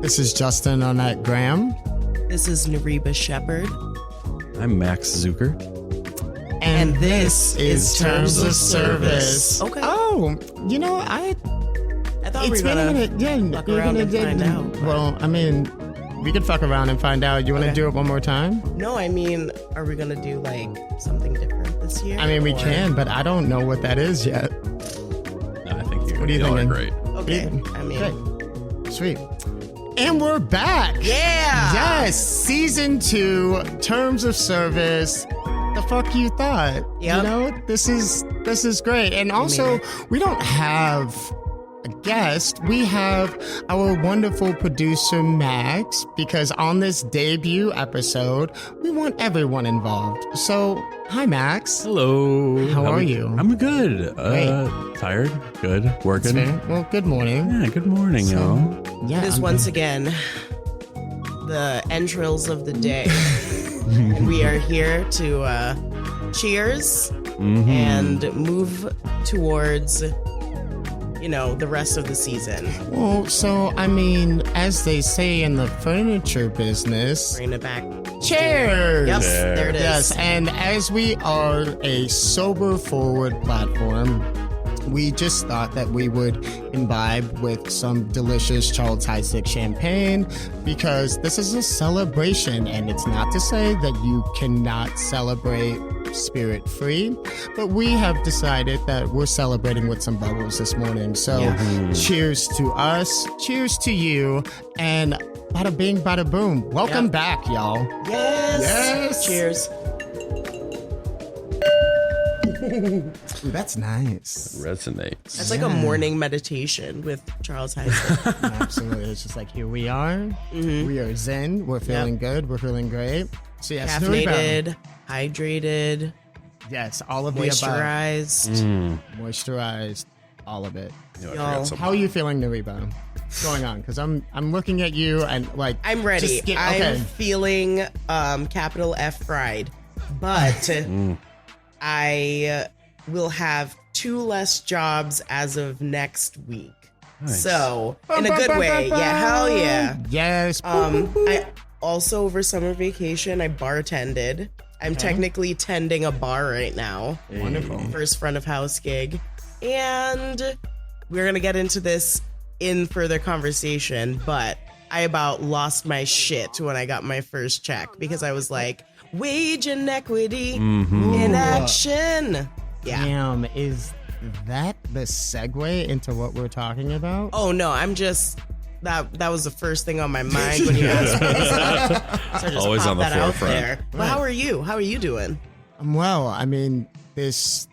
This is Justin on that Graham. This is Nariba Shepherd. I'm Max Zuckert. And this is Terms of Service. Okay. Oh, you know, I thought we were gonna fuck around and find out. Well, I mean, we could fuck around and find out. You want to do it one more time? No, I mean, are we gonna do like something different this year? I mean, we can, but I don't know what that is yet. No, I think What are you thinking? Are great. Okay. I mean, Okay. Sweet. And we're back. yeah. Yes, season 2, Terms of Service. The fuck you thought? Yep. You know, this is great. And also, we don't have a guest. We have our wonderful producer Max, because on this debut episode, we want everyone involved. So, hi Max. Hello. How are you? I'm good. Great. Tired. Good. That's Working. fair. Well, good morning. Yeah. Good morning, y'all. Yeah, It is I'm- once again the entrails of the day. And we are here to cheers and move towards, you know, the rest of the season. Well, so I mean, as they say in the furniture business, Bring it back. cheers. Yep, There. there it is. Yes, and as we are a sober forward platform, we just thought that we would imbibe with some delicious Charles Heisig champagne, because this is a celebration, and it's not to say that you cannot celebrate spirit free, but we have decided that we're celebrating with some bubbles this morning. So cheers to us, cheers to you, and bada bing, bada boom. Welcome back, y'all. Yes. Yes. Cheers. Ooh, that's nice. Resonates. That's like a morning meditation with Charles Heisig. Absolutely. It's just like, here we are. We are zen. We're feeling good. We're feeling great. So yes, Caffeinated, hydrated, yes, all of the above. moisturized. Moisturized, all of it. You know, I Y'all. forgot something. How are you feeling, Nariba? What's going on? Because I'm looking at you and like I'm ready. just get- I'm okay. feeling capital F fried, but I will have 2 less jobs as of next week. Nice. So in a good way. Yeah, hell yeah. Yes. I also, over summer vacation, I bartended. I'm technically tending a bar right now. Wonderful. First front of house gig. And we're going to get into this in further conversation, but I about lost my shit when I got my first check, because I was like, wage inequity in action. Yeah. Damn, is that the segue into what we're talking about? Oh no, I'm just that was the first thing on my mind when you asked me. So I just Always popped on the that out forefront. there. But how are you? How are you doing? Well, I mean, this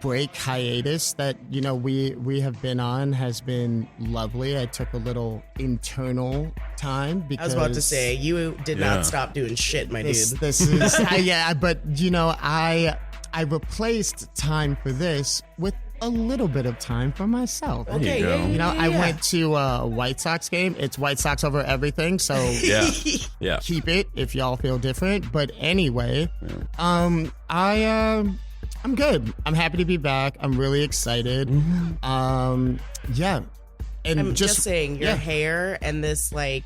break hiatus that we have been on has been lovely. I took a little internal time because I was about to say, you did Yeah. not stop doing shit, my dude. this is yeah, but I replaced time for this with a little bit of time for myself. Okay, you go. I went to a White Sox game. It's White Sox over everything, so Yeah. Yeah. keep it if y'all feel different. But anyway, I'm good. I'm happy to be back. I'm really excited. Yeah. And I'm just saying, your yeah. hair and this like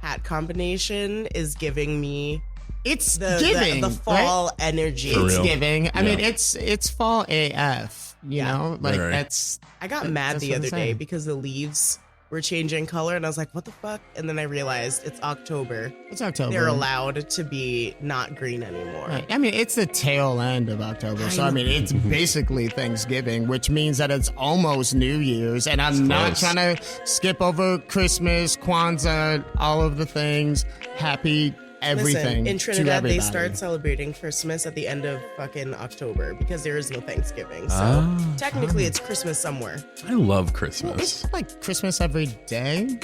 hat combination is giving me it's the giving the right? fall energy. For It's real. giving. I Yeah. mean, it's fall AF. You know, like Right. that's. I got mad That's the what I'm other day saying. because the leaves were changing color, and I was like, what the fuck? And then I realized it's October. It's October. They're allowed to be not green anymore. Right. I mean, it's the tail end of October, so I mean, it's basically Thanksgiving, which means that it's almost New Year's, and I'm not close. trying to skip over Christmas, Kwanzaa, all of the things. Happy everything. Listen, in to Trinidad, they everybody. start celebrating Christmas at the end of fucking October because there is no Thanksgiving. So technically, it's Christmas somewhere. I love Well, Christmas. it's like Christmas every day.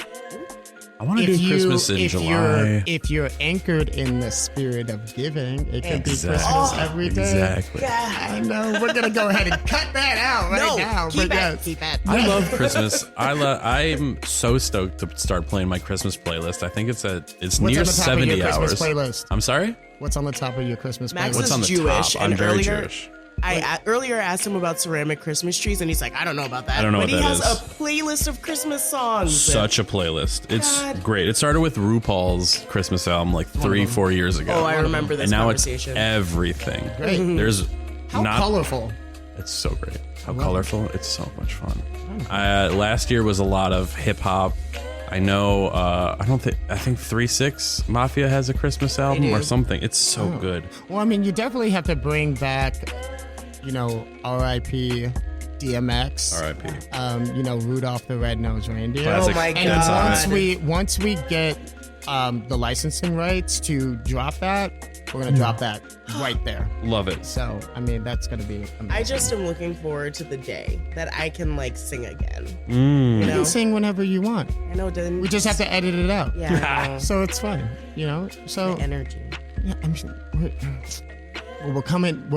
I want to do Christmas in July. If you're anchored in the spirit of giving, it could be Exactly. Christmas every day. Exactly. I know. We're gonna go ahead and cut that out right No, now. keep but it. yes. Keep it. I love Christmas. I'm so stoked to start playing my Christmas playlist. I think it's What's near on the top of 70 your hours. Christmas playlist? I'm sorry? What's on the top of your Christmas Max playlist? What's on the Jewish, top? I'm and very earlier- Jewish. I earlier asked him about ceramic Christmas trees, and he's like, I don't know about that. I don't know but what he that has is. a playlist of Christmas songs. Such a playlist. It's God. great. It started with RuPaul's Christmas album like 3-4 years ago. Oh, I remember this and now conversation. it's everything. Great. There's How not colorful. It's so great. How colorful. It's so much fun. Last year was a lot of hip hop. I know. I think 3-6 Mafia has a Christmas album do. or something. It's so good. Well, I mean, you definitely have to bring back, R.I.P. DMX. R.I.P. Rudolph the Red-Nosed Reindeer. Classic. Oh my And God. once we get the licensing rights to drop that, we're gonna drop that right there. Love it. So, I mean, that's gonna be amazing. I just am looking forward to the day that I can sing again. You You know? can sing whenever you want. I know. Then We just have to edit it out. Yeah. I know. So it's fun, So The energy. yeah, we're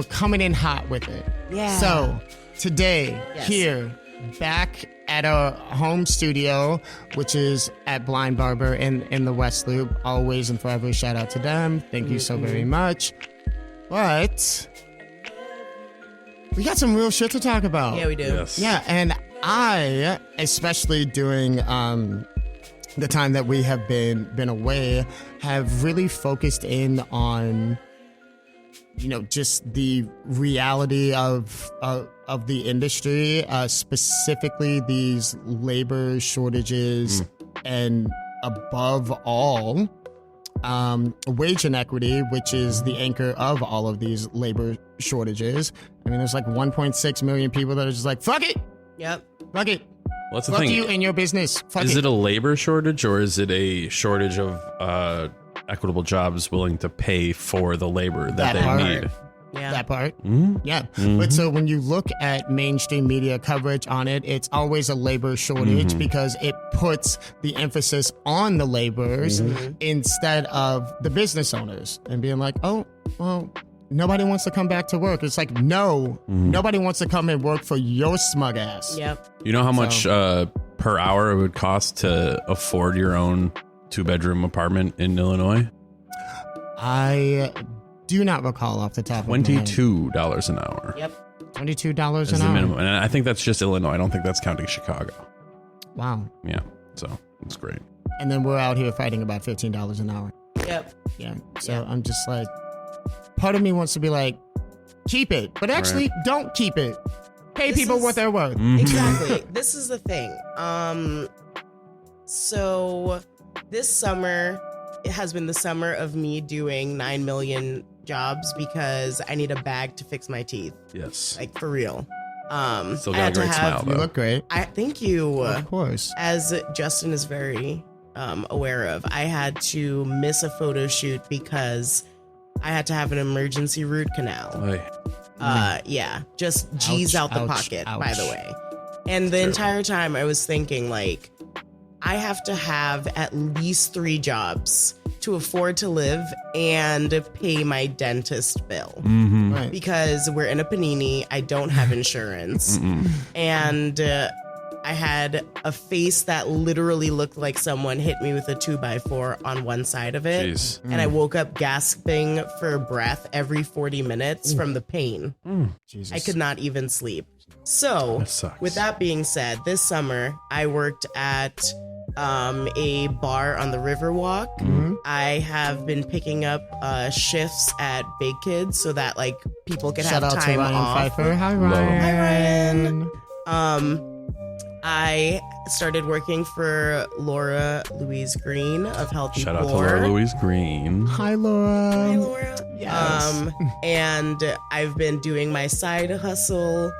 coming in hot with it. Yeah. So today, Yes. here, back at our home studio, which is at Blind Barber in the West Loop. Always and forever, shout out to them. Thank you so very much. But we got some real shit to talk about. Yeah, we do. Yes. Yeah, and I, especially during the time that we have been away, have really focused in on just the reality of the industry, specifically these labor shortages, and above all, wage inequity, which is the anchor of all of these labor shortages. I mean, there's 1.6 million people that are just like, fuck it, Yep. fuck it. What's the Fuck thing? you and your business. Fuck Is it. it a labor shortage or is it a shortage of equitable jobs willing to pay for the labor that they part. need? Yeah. That part. Mhm. Yeah. But so when you look at mainstream media coverage on it, it's always a labor shortage because it puts the emphasis on the laborers instead of the business owners and being like, oh, well, nobody wants to come back to work. It's like, no, nobody wants to come and work for your smug ass. Yep. You know how much per hour it would cost to afford your own 2-bedroom apartment in Illinois? I do not recall off the top of my head. $22 an hour. Yep. $22 Is an the hour. minimum. And I think that's just Illinois. I don't think that's counting Chicago. Wow. Yeah. So it's great. And then we're out here fighting about $15 an hour. Yep. Yeah. So Yeah. I'm just like, part of me wants to be like, keep it, but actually don't keep it. Pay This people is- what they're worth. Exactly. This is the thing. So this summer, it has been the summer of me doing 9 million jobs because I need a bag to fix my teeth. Yes. For real. Still I got a had to great smile, You though. look great. thank you. Of course. As Justin is very aware of, I had to miss a photo shoot because I had to have an emergency root canal. Hey. Yeah, just G's Ouch, out the ouch, pocket, by ouch. the way. And the entire time I was thinking, I have to have at least 3 jobs to afford to live and pay my dentist bill. Mm-hmm. Right. Because we're in a panini, I don't have insurance. And I had a face that literally looked like someone hit me with a 2x4 on one side of it. Jeez. And I woke up gasping for breath every 40 minutes from the pain. Jesus. I could not even sleep. So, That sucks. with that being said, this summer I worked at a bar on the Riverwalk. I have been picking up shifts at Big Kids so that people can Shout have out to time Ryan off. Pfeiffer. Hi, Love him. Ryan. Hi, I started working for Laura Louise Green of Healthy Shout out to Poor. Laura Louise Green. Hi, Laura. Hi, Laura. Yes. And I've been doing my side hustle,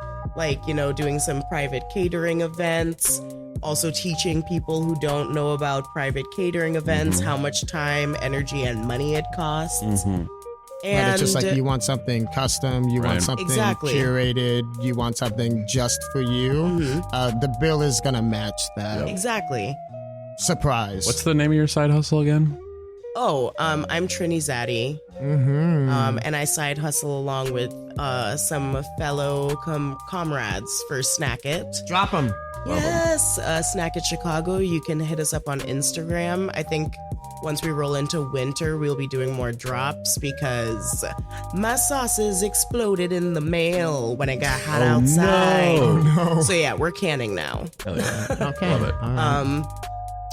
doing some private catering events, also teaching people who don't know about private catering events how much time, energy, and money it costs. But And it's just you want something custom, you want Right. something Exactly. curated, you want something just for you. The bill is gonna match that. exactly. Surprise. What's the name of your side hustle again? Oh, I'm Trini Zaddy. And I side hustle along with some fellow comrades for Snack It. Drop them. Yes, Snack at Chicago. You can hit us up on Instagram. I think once we roll into winter, we'll be doing more drops because my sauces exploded in the mail when it got hot outside. No. So yeah, we're canning now. Hell yeah. Okay. Love it. All right.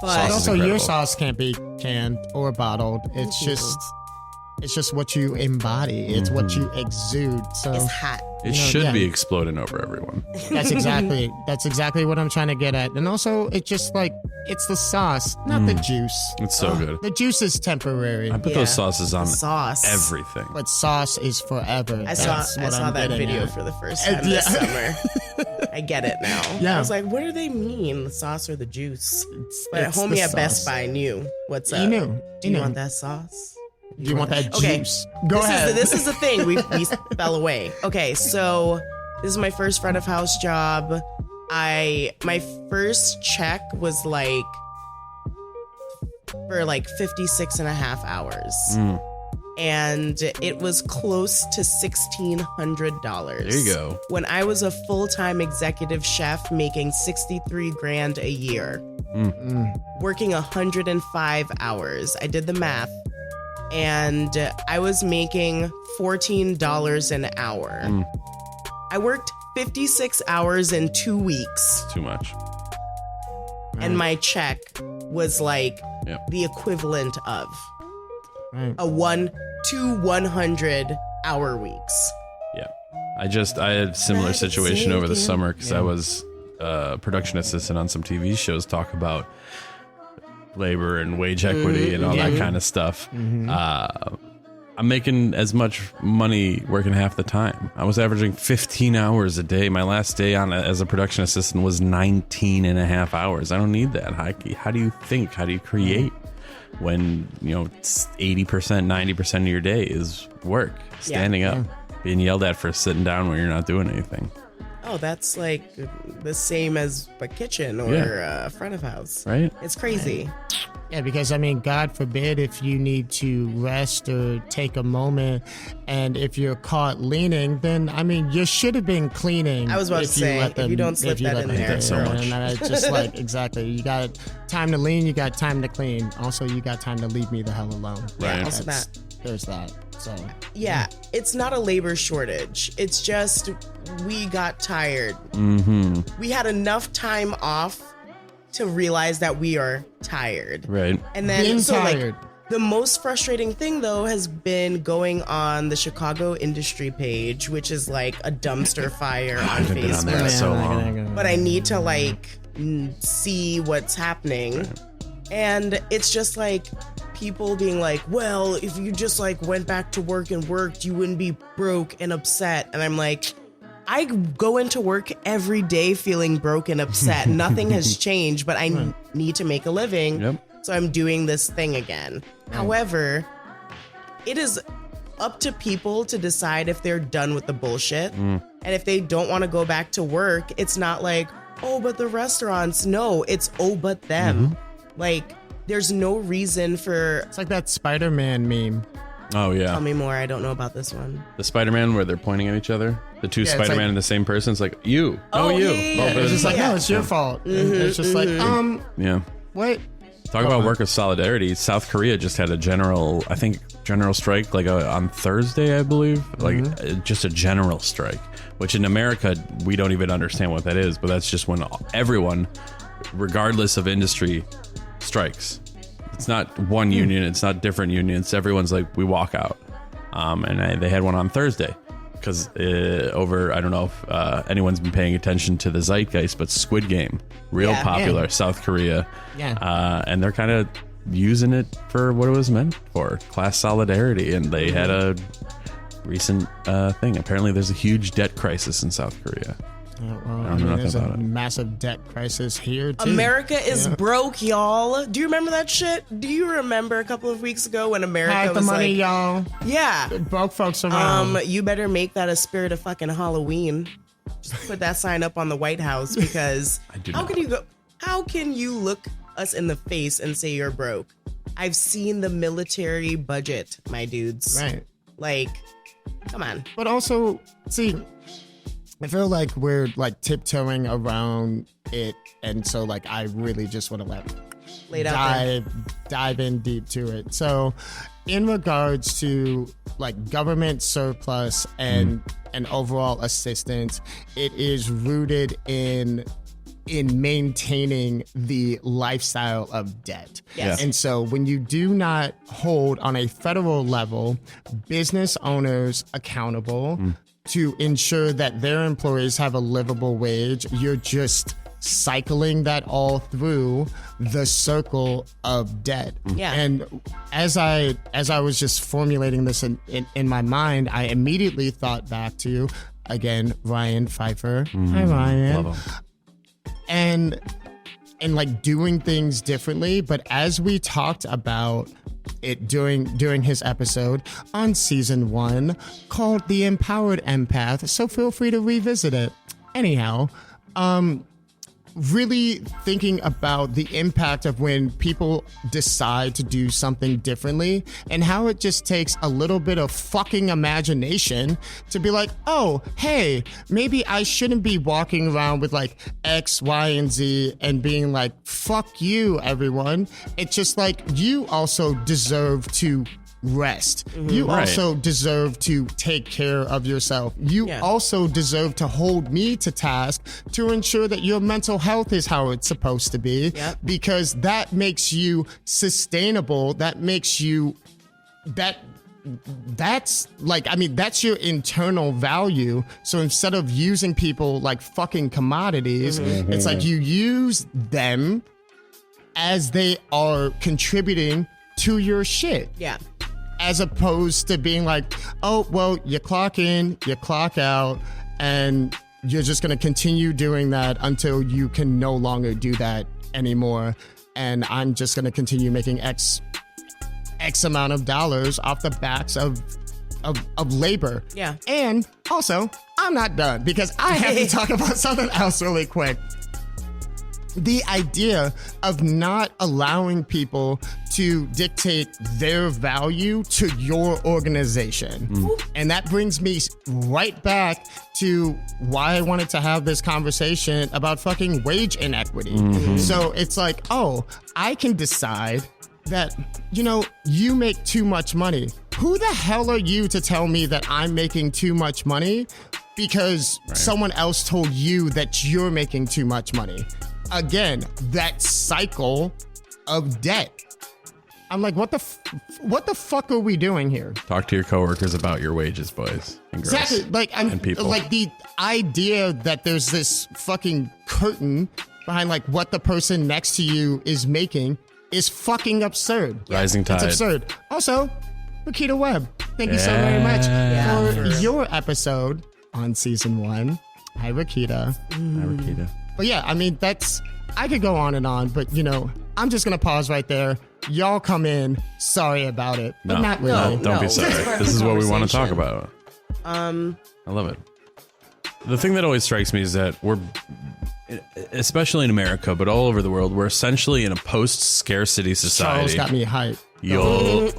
But Sauce is Also, incredible. your sauce can't be canned or bottled. It's just what you embody. It's what you exude. So it's hot. It You know, should yeah. be exploding over everyone. that's exactly what I'm trying to get at. And also, it's just like it's the sauce, not the juice. It's so good. The juice is temporary, I put Yeah. those sauces on Sauce. everything. but sauce is forever. I saw I'm that getting video at. for the first time this Yeah. summer. I get it now. Yeah. I was like, what do they mean? The sauce or the juice? But It's homie the at Best sauce. Buy knew what's up. He knew. Do you want that sauce? Do you want that Okay. juice? Go ahead. This is the thing. We fell away. Okay, so this is my first front of house job. My first check was like for like 56 and a half hours. And it was close to $1,600. There you go. When I was a full-time executive chef making 63 grand a year, working 105 hours. I did the math. And I was making $14 an hour. I worked 56 hours in 2 weeks, Too much. and my check was like Yep. the equivalent of Right. a 100 hour weeks. Yeah. I had a similar Right, situation over the same. summer because I was a production assistant on some TV shows, talk about labor and wage equity and all that kind of stuff. I'm making as much money working half the time. I was averaging 15 hours a day. My last day on as a production assistant was 19 and a half hours. I don't need that. How do you think? How do you create when, it's 80%, 90% of your day is work, standing up, being yelled at for sitting down when you're not doing anything? Oh, that's like the same as a kitchen or a front of house. Right? It's crazy. Yeah, because God forbid if you need to rest or take a moment, and if you're caught leaning, then you should have been cleaning. I was about to say, if you don't slip that in there, that so much. And I just like exactly, you got time to lean, you got time to clean. Also, you got time to leave me the hell alone. Right. Also That's- There's that. So Yeah, it's not a labor shortage. It's just we got tired. We had enough time off to realize that we are tired. Right. And then being so tired. the most frustrating thing though has been going on the Chicago industry page, which is like a dumpster fire on haven't been on there. Facebook. That's so long. But I need to see what's happening. And it's just like people being like, well, if you just went back to work and worked, you wouldn't be broke and upset. And I'm like, I go into work every day feeling broke and upset. Nothing has changed, but I need to make a living. Yep. So I'm doing this thing again. However, it is up to people to decide if they're done with the bullshit. And if they don't want to go back to work, it's not like, oh, but the restaurants. No, it's oh, but them. There's no reason for. It's like that Spider-Man meme. Oh, yeah. Tell me more. I don't know about this one. The Spider-Man where they're pointing at each other. The two it's Spider-Man like- and the same person. It's like, you. Oh, you. yeah. It's just like, Yeah. no, it's your fault. And it's just like, Yeah. what? Talk about work of solidarity. South Korea just had a general strike on Thursday, I believe. Just a general strike, which in America, we don't even understand what that is. But that's just when everyone, regardless of industry, strikes. It's not one union. It's not different unions. Everyone's like, we walk out. And they had one on Thursday because I don't know if anyone's been paying attention to the zeitgeist, but Squid Game, real Yeah. popular, Yeah. South Korea. Yeah. And they're kind of using it for what it was meant for, class solidarity. And they had a recent thing. Apparently there's a huge debt crisis in South Korea. Well, know nothing there's a about it. massive debt crisis here too. America is broke, y'all. Do you remember that shit? Do you remember a couple of weeks ago when America Hide the was money, like, y'all. yeah, Broke folks around. you better make that a spirit of fucking Halloween. Just put that sign up on the White House because do how not. can you go? How can you look us in the face and say you're broke? I've seen the military budget, my dudes. Right. Come on. But also, see, I feel like we're like tiptoeing around it, and so like I really just want to dive in deep to it. So in regards to like government surplus and overall assistance, it is rooted in maintaining the lifestyle of debt. Yes. And so when you do not hold on a federal level business owners accountable to ensure that their employees have a livable wage, you're just cycling that all through the circle of debt. Yeah. And as I was just formulating this in my mind, I immediately thought back to, again, Ryan Pfeiffer. Hi, Ryan. Love him. And like doing things differently. But as we talked about it during his episode on season 1 called The Empowered Empath, so feel free to revisit it. Anyhow, really thinking about the impact of when people decide to do something differently and how it just takes a little bit of fucking imagination to be like, oh, hey, maybe I shouldn't be walking around with like X, Y, and Z and being like, fuck you, everyone. It's just like, you also deserve to rest. You also deserve to take care of yourself. You also deserve to hold me to task to ensure that your mental health is how it's supposed to be, because that makes you sustainable. That makes you that's like, I mean, that's your internal value. So instead of using people like fucking commodities, it's like you use them as they are contributing to your shit. Yeah. As opposed to being like, oh, well, you clock in, you clock out, and you're just going to continue doing that until you can no longer do that anymore. And I'm just going to continue making X amount of dollars off the backs of labor. Yeah. And also, I'm not done because I have to talk about something else really quick. The idea of not allowing people to dictate their value to your organization. And that brings me right back to why I wanted to have this conversation about fucking wage inequity. So it's like, oh, I can decide that, you know, you make too much money. Who the hell are you to tell me that I'm making too much money because someone else told you that you're making too much money? Again, that cycle of debt. I'm like, what the fuck are we doing here? Talk to your coworkers about your wages, boys and girls. Exactly. Like, and people. Like the idea that there's this fucking curtain behind like what the person next to you is making is fucking absurd. Rising tide. It's absurd. Also, Rakita Webb, thank you so very much for your episode on season 1. Hi, Rakita. Hi, Rakita. But yeah, I mean, I could go on and on, but you know, I'm just going to pause right there. Y'all come in. Sorry about it. But not really. No, don't be sorry. This is what we want to talk about. I love it. The thing that always strikes me is that we're, especially in America, but all over the world, we're essentially in a post-scarcity society. Charles got me hyped. Yo.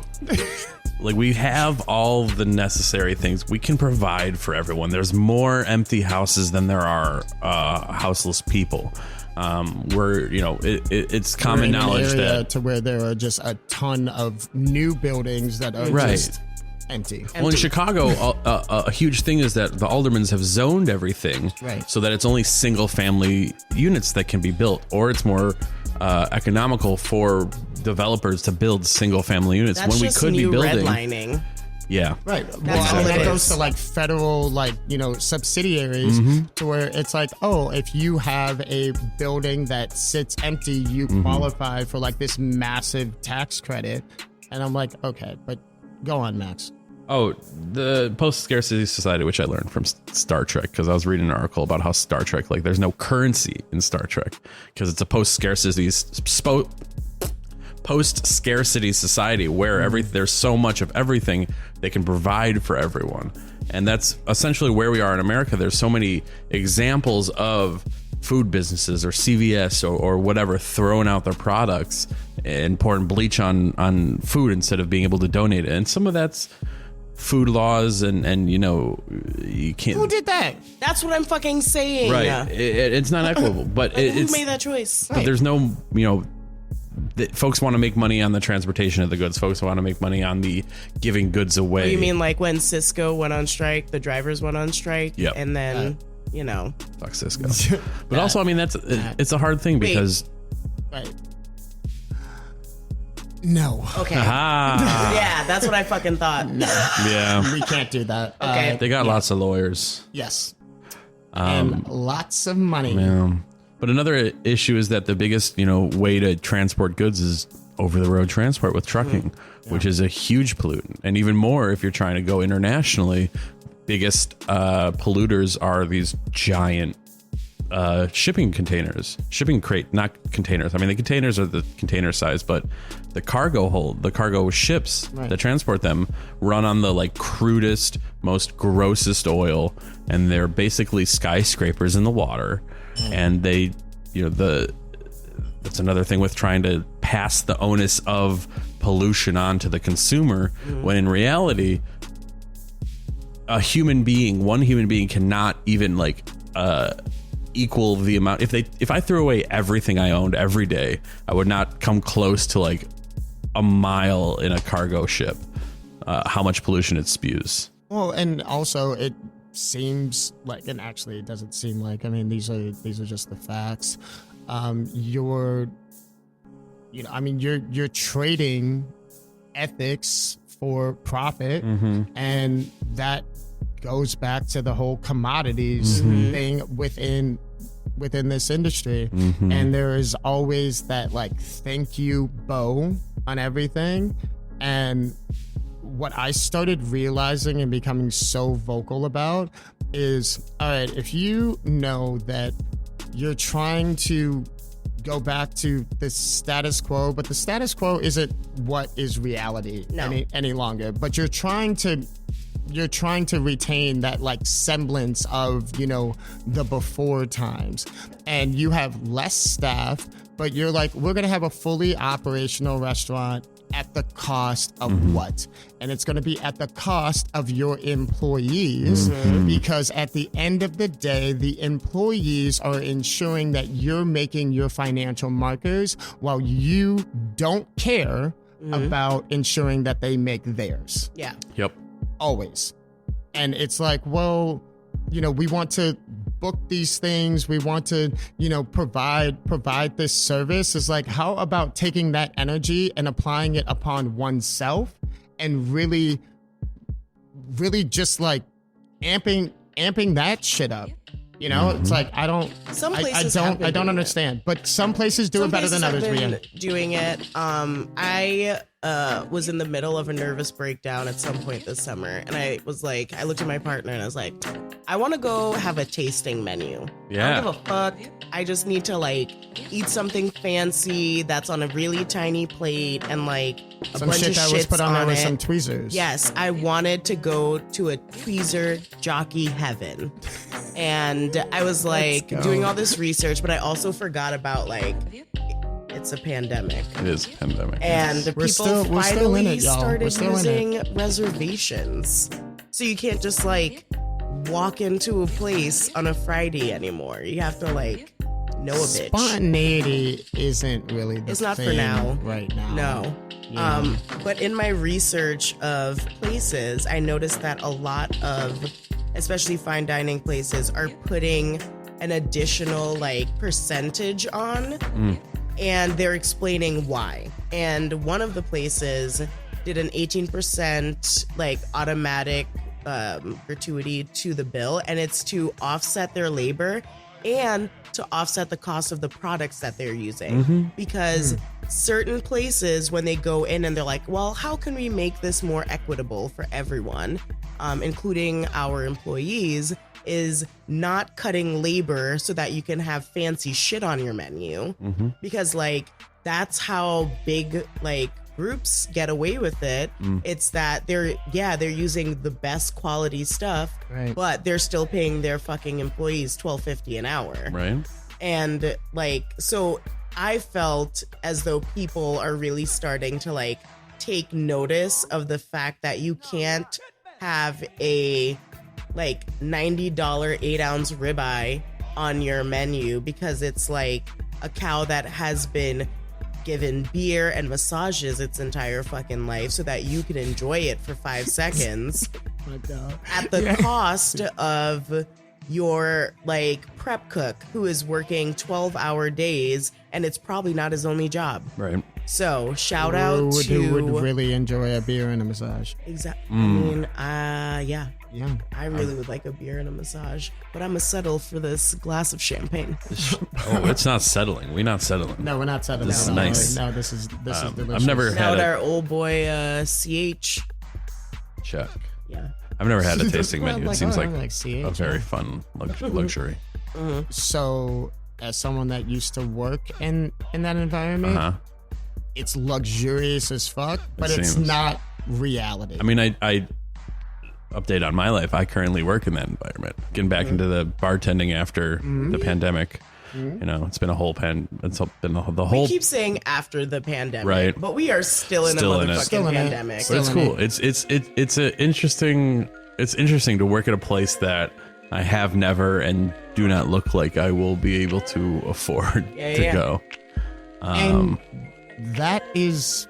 Like, we have all the necessary things. We can provide for everyone. There's more empty houses than there are houseless people. We're, you know, it's common knowledge that to where there are just a ton of new buildings that are just empty. Well, in Chicago, a huge thing is that the aldermans have zoned everything so that it's only single family units that can be built, or it's more economical for developers to build single family units when we could be building redlining. Yeah. Right. Well, that goes to like federal, like, you know, subsidiaries to where it's like, oh, if you have a building that sits empty, you qualify for like this massive tax credit. And I'm like, okay, but go on, Max. Oh, the post-scarcity society, which I learned from Star Trek, because I was reading an article about how Star Trek, like, there's no currency in Star Trek because it's a post-scarcity society where there's so much of everything they can provide for everyone. And that's essentially where we are in America. There's so many examples of food businesses or CVS or whatever throwing out their products and pouring bleach on food instead of being able to donate it. And some of that's food laws and you can't. Who did that? That's what I'm fucking saying. Right. It's not equitable, but Who it's made that choice? But there's no, folks want to make money on the transportation of the goods. Folks want to make money on the giving goods away. Oh, you mean like when Cisco went on strike, the drivers went on strike? Yep. And then, Fuck Cisco. But also, I mean, it's a hard thing because. Right. No. Okay. Aha. Yeah, that's what I fucking thought. Yeah. We can't do that. Okay. They got lots of lawyers. Yes. And lots of money. Yeah. But another issue is that the biggest, way to transport goods is over the road transport with trucking, which is a huge pollutant. And even more if you're trying to go internationally, biggest polluters are these giant shipping containers, shipping crate, not containers. I mean, the containers are the container size, but the cargo ships that transport them run on the like crudest, most grossest oil, and they're basically skyscrapers in the water. And they, that's another thing with trying to pass the onus of pollution on to the consumer, when in reality, one human being cannot even equal the amount. If I threw away everything I owned every day, I would not come close to like a mile in a cargo ship, how much pollution it spews. Well, and also it seems like, and actually it doesn't seem like, I mean, these are just the facts. You're trading ethics for profit, and that goes back to the whole commodities thing within this industry. And there is always that like thank you bow on everything. And what I started realizing and becoming so vocal about is, all right, if you know that you're trying to go back to the status quo, but the status quo isn't what is reality any longer, but you're trying to retain that like semblance of, the before times, and you have less staff, but you're like, we're going to have a fully operational restaurant at the cost of what? And it's going to be at the cost of your employees, because at the end of the day, the employees are ensuring that you're making your financial markers while you don't care about ensuring that they make theirs. Yeah. Yep. Always. And it's like, well, we want to book these things. We want to, provide this service. It's like, how about taking that energy and applying it upon oneself and really just like amping that shit up. It's like, I don't understand, but some places do it better than others. Doing it. I was in the middle of a nervous breakdown at some point this summer, and I looked at my partner and I was like, I want to go have a tasting menu. Yeah. I don't give a fuck. I just need to eat something fancy that's on a really tiny plate and some shit that was put on there with some tweezers. Yes, I wanted to go to a tweezer jockey heaven. And I was doing all this research, but I also forgot about it's a pandemic. It is a pandemic. And we're people still finally in it, y'all. started using reservations. So you can't just walk into a place on a Friday anymore. You have to know a bitch. Spontaneity isn't really the It's not thing for now. right now. No. Yeah. But in my research of places, I noticed that a lot of, especially fine dining places, are putting an additional percentage on, and they're explaining why. And one of the places did an 18% automatic gratuity to the bill, and it's to offset their labor and to offset the cost of the products that they're using. Because certain places, when they go in and they're like, well, how can we make this more equitable for everyone, including our employees, is not cutting labor so that you can have fancy shit on your menu. Because that's how big groups get away with it. It's that they're using the best quality stuff, right, but they're still paying their fucking employees $12.50 an hour. Right. And so I felt as though people are really starting to take notice of the fact that you can't have a like $90 8-ounce ribeye on your menu because it's like a cow that has been given beer and massages its entire fucking life so that you can enjoy it for 5 seconds at the cost of your like prep cook who is working 12-hour days and it's probably not his only job. Right. So shout out to who would really enjoy a beer and a massage. Exactly. I mean, yeah. Yeah. I really would like a beer and a massage, but I'm gonna settle for this glass of champagne. Oh, it's not settling. We're not settling. No, we're not settling. This is nice. No, this is delicious. I've never Now had with our old boy CH. check. Yeah. I've never had a tasting menu. It seems like CH, a very fun luxury. So, as someone that used to work in that environment, it's luxurious as fuck, but it's seems. not reality. I mean, I update on my life. I currently work in that environment. Getting back into the bartending after the pandemic. You know, it's been a whole it's been the whole. We keep saying after the pandemic, Right. but we are still in Still a in it. motherfucking Still in it. pandemic. But it's cool. It's interesting to work at a place that I have never and do not look like I will be able to afford to go. And that is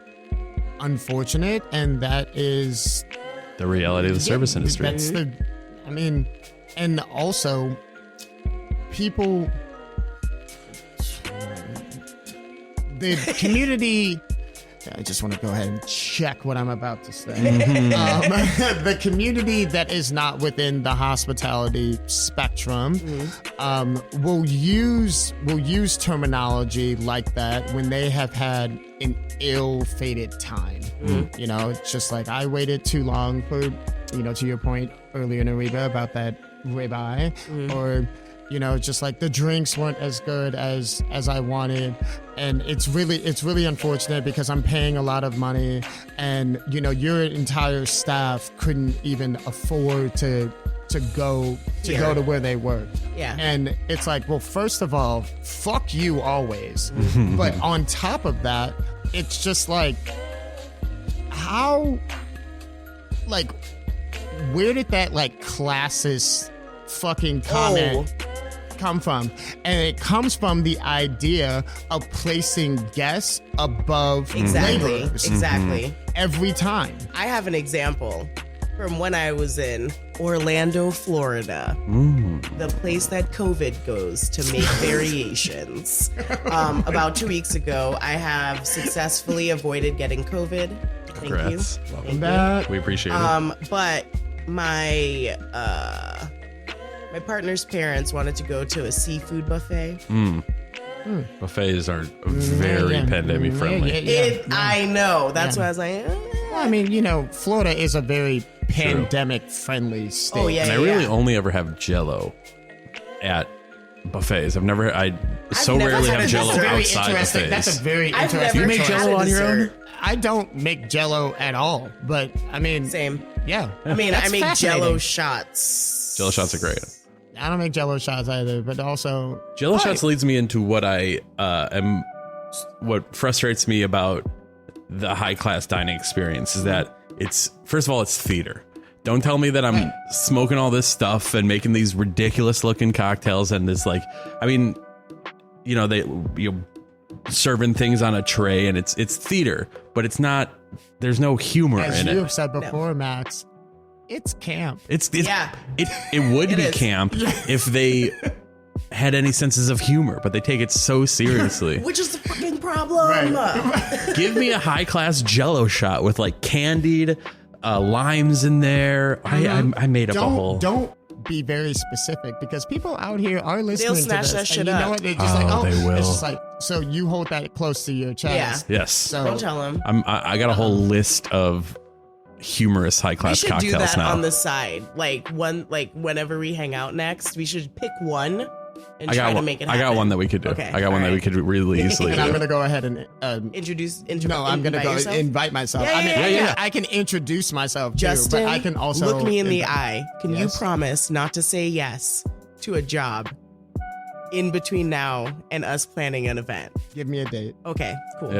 unfortunate, and that is The reality of the service industry. That's and also people, the community. I just want to go ahead and check what I'm about to say. The community that is not within the hospitality spectrum will use terminology like that when they have had an ill-fated time. You know, it's just like, I waited too long for, you know, to your point earlier, Nariba, about that ribeye, or, you know, just like the drinks weren't as good as I wanted. And it's really unfortunate because I'm paying a lot of money, and, you know, your entire staff couldn't even afford to go to where they work. Yeah. And it's like, well, first of all, fuck you always. But on top of that, it's just like, how, like, where did that like classist fucking comment come from? And it comes from the idea of placing guests above laborers. Exactly. Every time. I have an example from when I was in Orlando, Florida, the place that COVID goes to make variations. About 2 weeks ago, I have successfully avoided getting COVID. Thank Congrats. you. Welcome back. We appreciate it. But my partner's parents wanted to go to a seafood buffet. Buffets are very pandemic friendly. I know. That's why I was like, Well, I mean, you know, Florida is a very pandemic friendly state. Oh, yeah. And I really only ever have Jell-O at buffets. I never rarely had have a Jell-O dessert. Very outside interesting. buffets. That's a very I've interesting. never You make had Jell-O a on your own? dessert. I don't make Jell-O at all, but I mean, Same. yeah. I mean, That's I make fascinating. Jell-O shots. Jell-O shots are great. I don't make Jell-O shots either, but also Jell-O shots leads me into what what frustrates me about the high class dining experience is that it's, first of all, it's theater. Don't tell me that I'm smoking all this stuff and making these ridiculous looking cocktails and this, like, I mean, you know, you're serving things on a tray and it's theater, but it's not, there's no humor as in you it. have said before, Max, it's camp. It would It be is. camp if they had any senses of humor, but they take it so seriously. Which is the fucking problem. Give me a high class Jell-O shot with like candied limes in there. I made up a whole. Don't be very specific because people out here are listening They'll snatch to that this. shit And you know up. what? They're just like, oh, they will. it's just like, so you hold that close to your chest. Yeah. Yes. So Don't tell them. I got a whole list of humorous high We class should do cocktails that now. on the side. Like whenever we hang out next, we should pick one and try to make it happen. I got one that we could do. Okay, I got one that we could really easily and I'm do. gonna go ahead and I'm gonna go yourself? invite myself. Yeah, I mean, yeah, yeah. I can introduce myself too, Justin, but I can also look me in the invite- eye. Can Yes? you promise not to say yes to a job in between now and us planning an event? Give me a date. Okay, cool.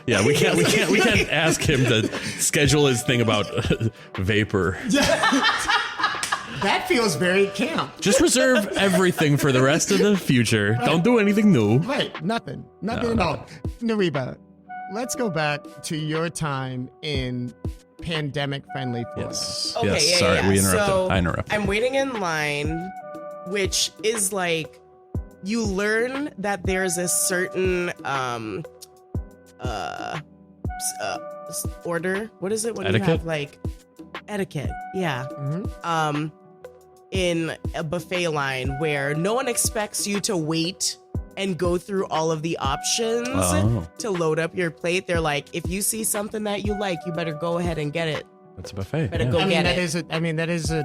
Yeah, we can't ask him to schedule his thing about vapor. That feels very camp. Just reserve everything for the rest of the future. Right. Don't do anything new. Right, nothing at all. Nariba, let's go back to your time in pandemic-friendly Florida. Yes. Okay, yes. yeah, Sorry, yeah. we interrupted. So I interrupted. I'm waiting in line, which is like, you learn that there's a certain order. What is it when Etiquette? you have like etiquette? Yeah. Mm-hmm. In a buffet line where no one expects you to wait and go through all of the options to load up your plate. They're like, if you see something that you like, you better go ahead and get it. That's a buffet. Better go get it. That is a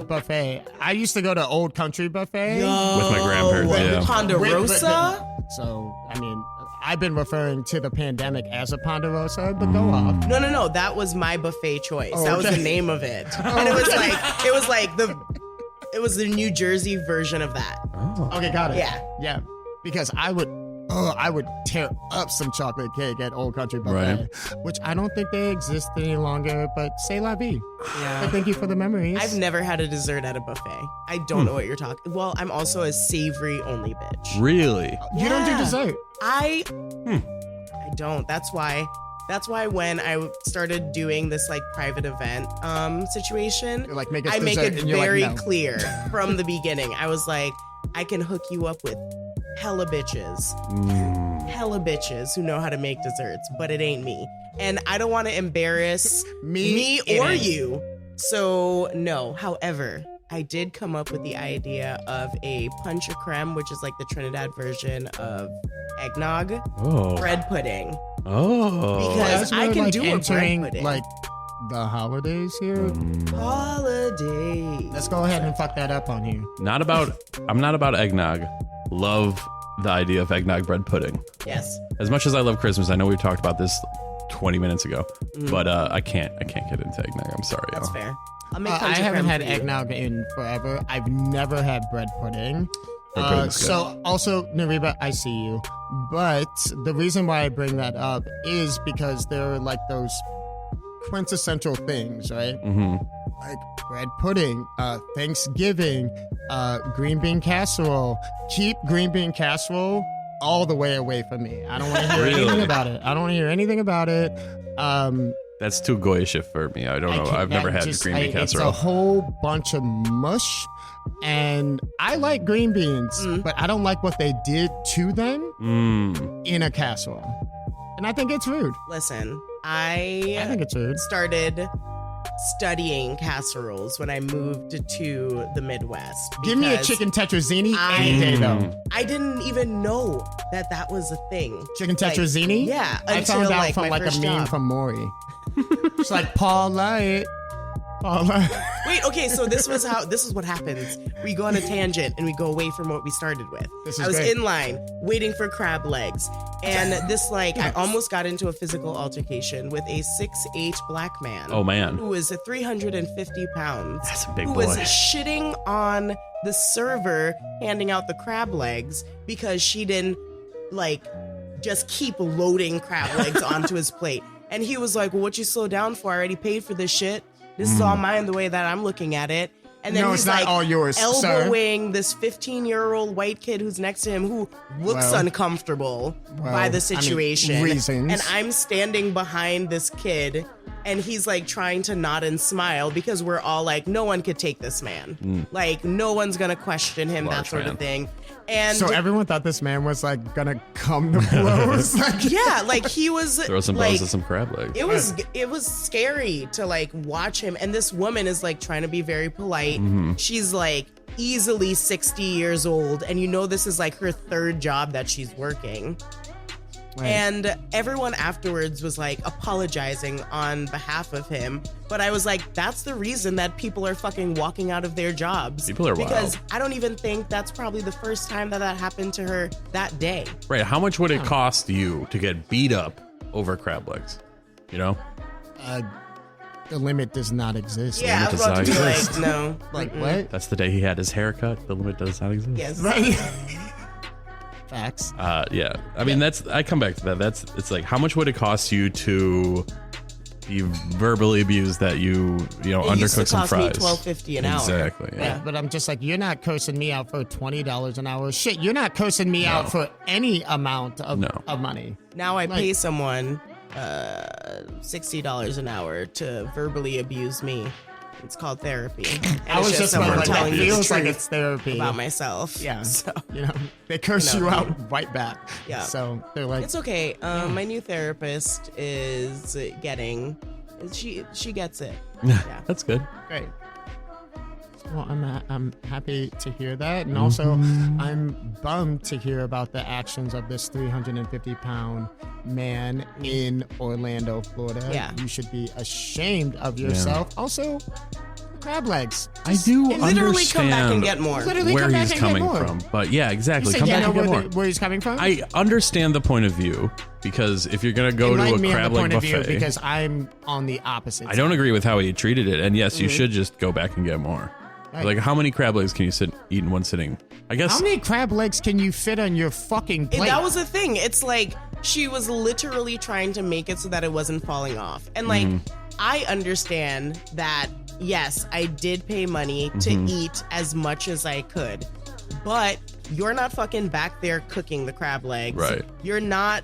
buffet. I used to go to Old Country Buffet with my grandparents. Yeah. Ponderosa. So, I've been referring to the pandemic as a Ponderosa, but go off. No. That was my buffet choice. Oh, that was okay. the name of it. And it was the New Jersey version of that. Oh. Okay, got it. Yeah. Because I would tear up some chocolate cake at Old Country Buffet, which I don't think they exist any longer, but c'est la vie. Yeah. But thank you for the memories. I've never had a dessert at a buffet. I don't know what you're talking. Well, I'm also a savory only bitch. Really? You don't do dessert. I don't. That's why when I started doing this like private event situation, You're like, make I us make dessert, it and you're very like, no. clear from the beginning. I was like, I can hook you up with hella bitches who know how to make desserts, but it ain't me. And I don't want to embarrass me or you. So no. However, I did come up with the idea of a punch a creme, which is like the Trinidad version of eggnog, bread pudding. Oh. Because I can do a bread pudding. Like the holidays here. Holidays. Let's go ahead and fuck that up on here. I'm not about eggnog. Love the idea of eggnog bread pudding. Yes. As much as I love Christmas, I know we've talked about this 20 minutes ago, but I can't get into eggnog. I'm sorry. That's fair. I'll make I punch a haven't creme had for you. eggnog in forever. I've never had bread pudding. Bread pudding's good. So also, Nariba, I see you. But the reason why I bring that up is because there are like those quintessential things, right? Mm-hmm. Like bread pudding, Thanksgiving, green bean casserole. Keep green bean casserole all the way away from me. I don't want to hear anything about it. I don't want to hear anything about it. That's too goyish for me. I don't know. I've never had green bean casserole. It's a whole bunch of mush, and I like green beans, but I don't like what they did to them in a casserole. And I think it's rude. Listen, I think it's rude. started studying casseroles when I moved to the Midwest. Give me a because chicken tetrazzini any day, though. I didn't even know that was a thing. Chicken tetrazzini? Yeah, I until, found out like, from my like a first meme job. from Maury. It's like Paul Light. Wait, okay, so this is what happens. We go on a tangent and we go away from what we started with. This is I was great. in line waiting for crab legs, and I almost got into a physical altercation with a 6'8" black man. Oh, man. Who was 350 pounds. That's a big who boy. was shitting on the server handing out the crab legs because she didn't just keep loading crab legs onto his plate. And he was like, well, what you slow down for? I already paid for this shit. This is all mine the way that I'm looking at it. And then No, he's it's not like all yours, sir. elbowing this 15-year-old white kid who's next to him who looks uncomfortable by the situation. reasons. And I'm standing behind this kid and he's like trying to nod and smile because we're all like, no one could take this man. Like, no one's going to question him, Large that sort man. of thing. And So everyone thought this man was like gonna come to blows. yeah, like he was Throw some bones at some crab legs. It was scary to like watch him, and this woman is like trying to be very polite. She's like easily 60 years old, and you know this is like her third job that she's working. Right. And everyone afterwards was like apologizing on behalf of him. But I was like, that's the reason that people are fucking walking out of their jobs. People are wild. Because I don't even think that's probably the first time that happened to her that day. Right. How much would it cost you to get beat up over crab legs? You know? the limit does not exist. Yeah, I was about to be like, no. Like, what? That's the day he had his haircut. The limit does not exist. Yes. Right. Facts. Yeah. I mean, I come back to that. It's like, how much would it cost you to be verbally abused that you undercook some fries? It used to cost me $12.50 an hour. Exactly. Yeah. But I'm just like, you're not cursing me out for $20 an hour. Shit, you're not cursing me out for any amount of money. Now I pay someone $60 an hour to verbally abuse me. It's called therapy. And I was just someone like, telling it me the feels like truth it's therapy about myself. Yeah, So they curse you out right back. Yeah. So they're like, it's okay. My new therapist is getting. She gets it. Yeah. That's good. great. Well, I'm happy to hear that, and also I'm bummed to hear about the actions of this 350-pound man in Orlando, Florida. Yeah. You should be ashamed of yourself. Also, crab legs. I do And literally come back and get more. Literally where come back he's and get coming more. from. But yeah, exactly. You Come said back you and know get more. where he's coming from? I understand the point of view, because if you're going to go to Enlighten me a on crab the leg point of view, buffet, because I'm on the opposite I don't agree with how he treated it. And yes, you Mm-hmm. should just go back and get more. Right. Like, how many crab legs can you eat in one sitting? I guess. How many crab legs can you fit on your fucking plate? That was the thing. It's like she was literally trying to make it so that it wasn't falling off. And like, I understand that, yes, I did pay money to eat as much as I could, but you're not fucking back there cooking the crab legs. Right. You're not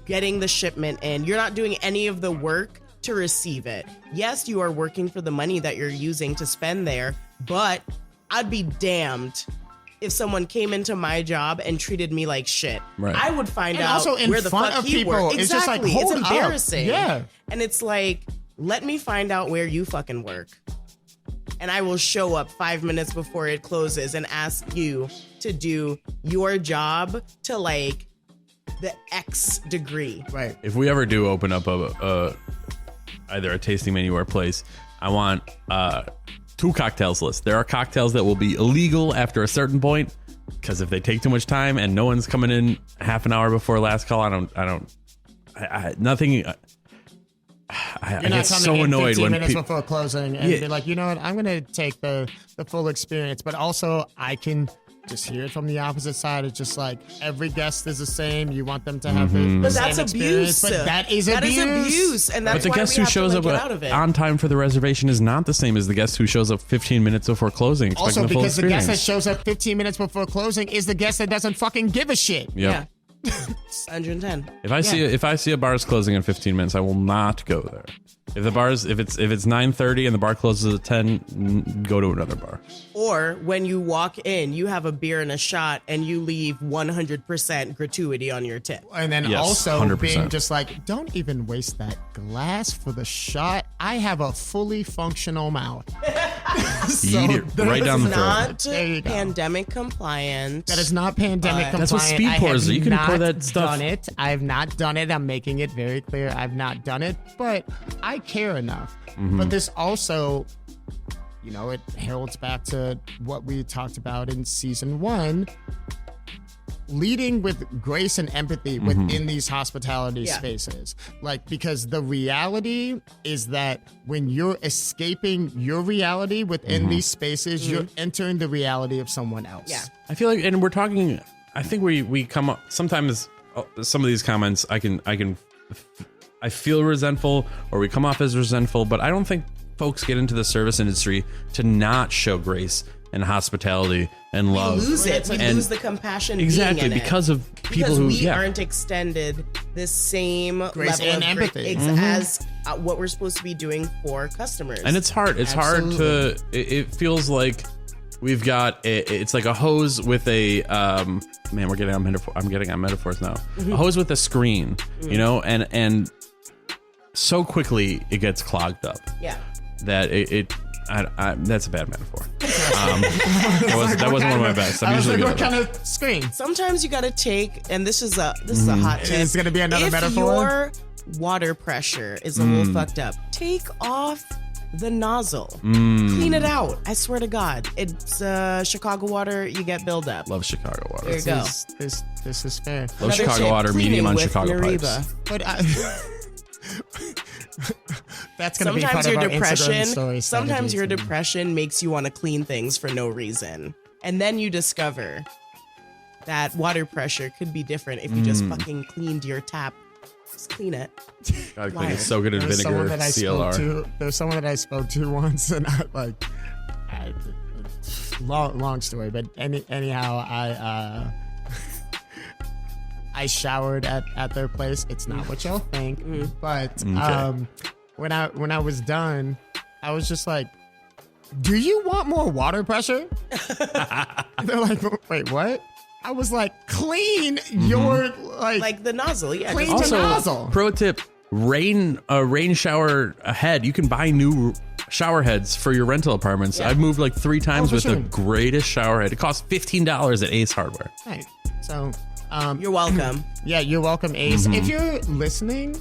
getting the shipment in. You're not doing any of the work to receive it. Yes, you are working for the money that you're using to spend there, but I'd be damned if someone came into my job and treated me like shit. Right. I would find And out also in where the front fuck of he people, worked. it's just like, Exactly. hold It's up. embarrassing. Yeah. And it's like, let me find out where you fucking work. And I will show up 5 minutes before it closes and ask you to do your job to like the X degree. Right. If we ever do open up either a tasting menu or a place, I want 2 cocktails list. There are cocktails that will be illegal after a certain point, because if they take too much time and no one's coming in half an hour before last call, I get so annoyed 15 when minutes people. before closing and be like, you know what, I'm gonna take the full experience, but also I can just hear it from the opposite side. It's just like every guest is the same. You want them to have the But same that's experience, abuse. but that is That abuse. is abuse, and that's But the why guest we who have shows to up like, get out of it. on time for the reservation is not the same as the guest who shows up 15 minutes before closing. expecting Also, the full because the guest that experience. shows up 15 minutes before closing is the guest that doesn't fucking give a shit. Yep. Yeah. 110. If I see a bar is closing in 15 minutes, I will not go there. If it's 9:30 and the bar closes at 10, go to another bar. Or when you walk in, you have a beer and a shot, and you leave 100% gratuity on your tip. And then Yes, also 100%. being just like, don't even waste that glass for the shot. I have a fully functional mouth. So Eat it right down the throat. Not There you go. pandemic compliant. That is not pandemic compliant. That's what speed I pours have are. You can pour not that stuff- Done it. I've not done it. I'm making it very clear. I've not done it, but I care enough. But this also, it heralds back to what we talked about in season 1. Leading with grace and empathy within these hospitality spaces. Like, because the reality is that when you're escaping your reality within these spaces, you're entering the reality of someone else. Yeah. I feel like, and we're talking. I think we come up sometimes. Some of these comments, I feel resentful, or we come off as resentful, but I don't think folks get into the service industry to not show grace and hospitality and love. We lose it. We And- lose the compassion. Exactly, being in because it. of people because who we aren't extended the same Grace level and of empathy. as what we're supposed to be doing for customers. And it's hard. It's hard to. It feels like we've got. It's like a hose with a. Man, we're getting on metaphor. I'm getting on metaphors now. A hose with a screen, and so quickly it gets clogged up. Yeah. That that's a bad metaphor. That wasn't one of my best. I'm usually good what at kind that. of screen? Sometimes you got to take, and this is a hot tip. It's gonna be another if metaphor? your water pressure is a little fucked up, take off the nozzle. Clean it out. I swear to God, it's Chicago water. You get buildup. Love Chicago water. There you go. This is fair. Love Another Chicago tip, water, cleaning medium on with Chicago Nariba. pipes. But That's going to be part Sometimes of your our depression, Instagram story sometimes your strategies. depression makes you want to clean things for no reason. And then you discover that water pressure could be different if you just fucking cleaned your tap. Just clean it. God, clean it. So good in There's someone vinegar, that I spoke CLR. to. There's someone that I spoke to once, and long story, but anyhow, I showered at their place. It's not what y'all think, but when I was done, I was just like, "Do you want more water pressure?" They're like, "Wait, what?" I was like, "Clean your Like the nozzle, yeah. Clean just- the Also, nozzle." pro tip: rain shower head. You can buy new shower heads for your rental apartments. Yeah. I've moved like 3 times for with the sure. greatest shower head. It costs $15 at Ace Hardware. Right. So, You're welcome. yeah, you're welcome, Ace. If you're listening,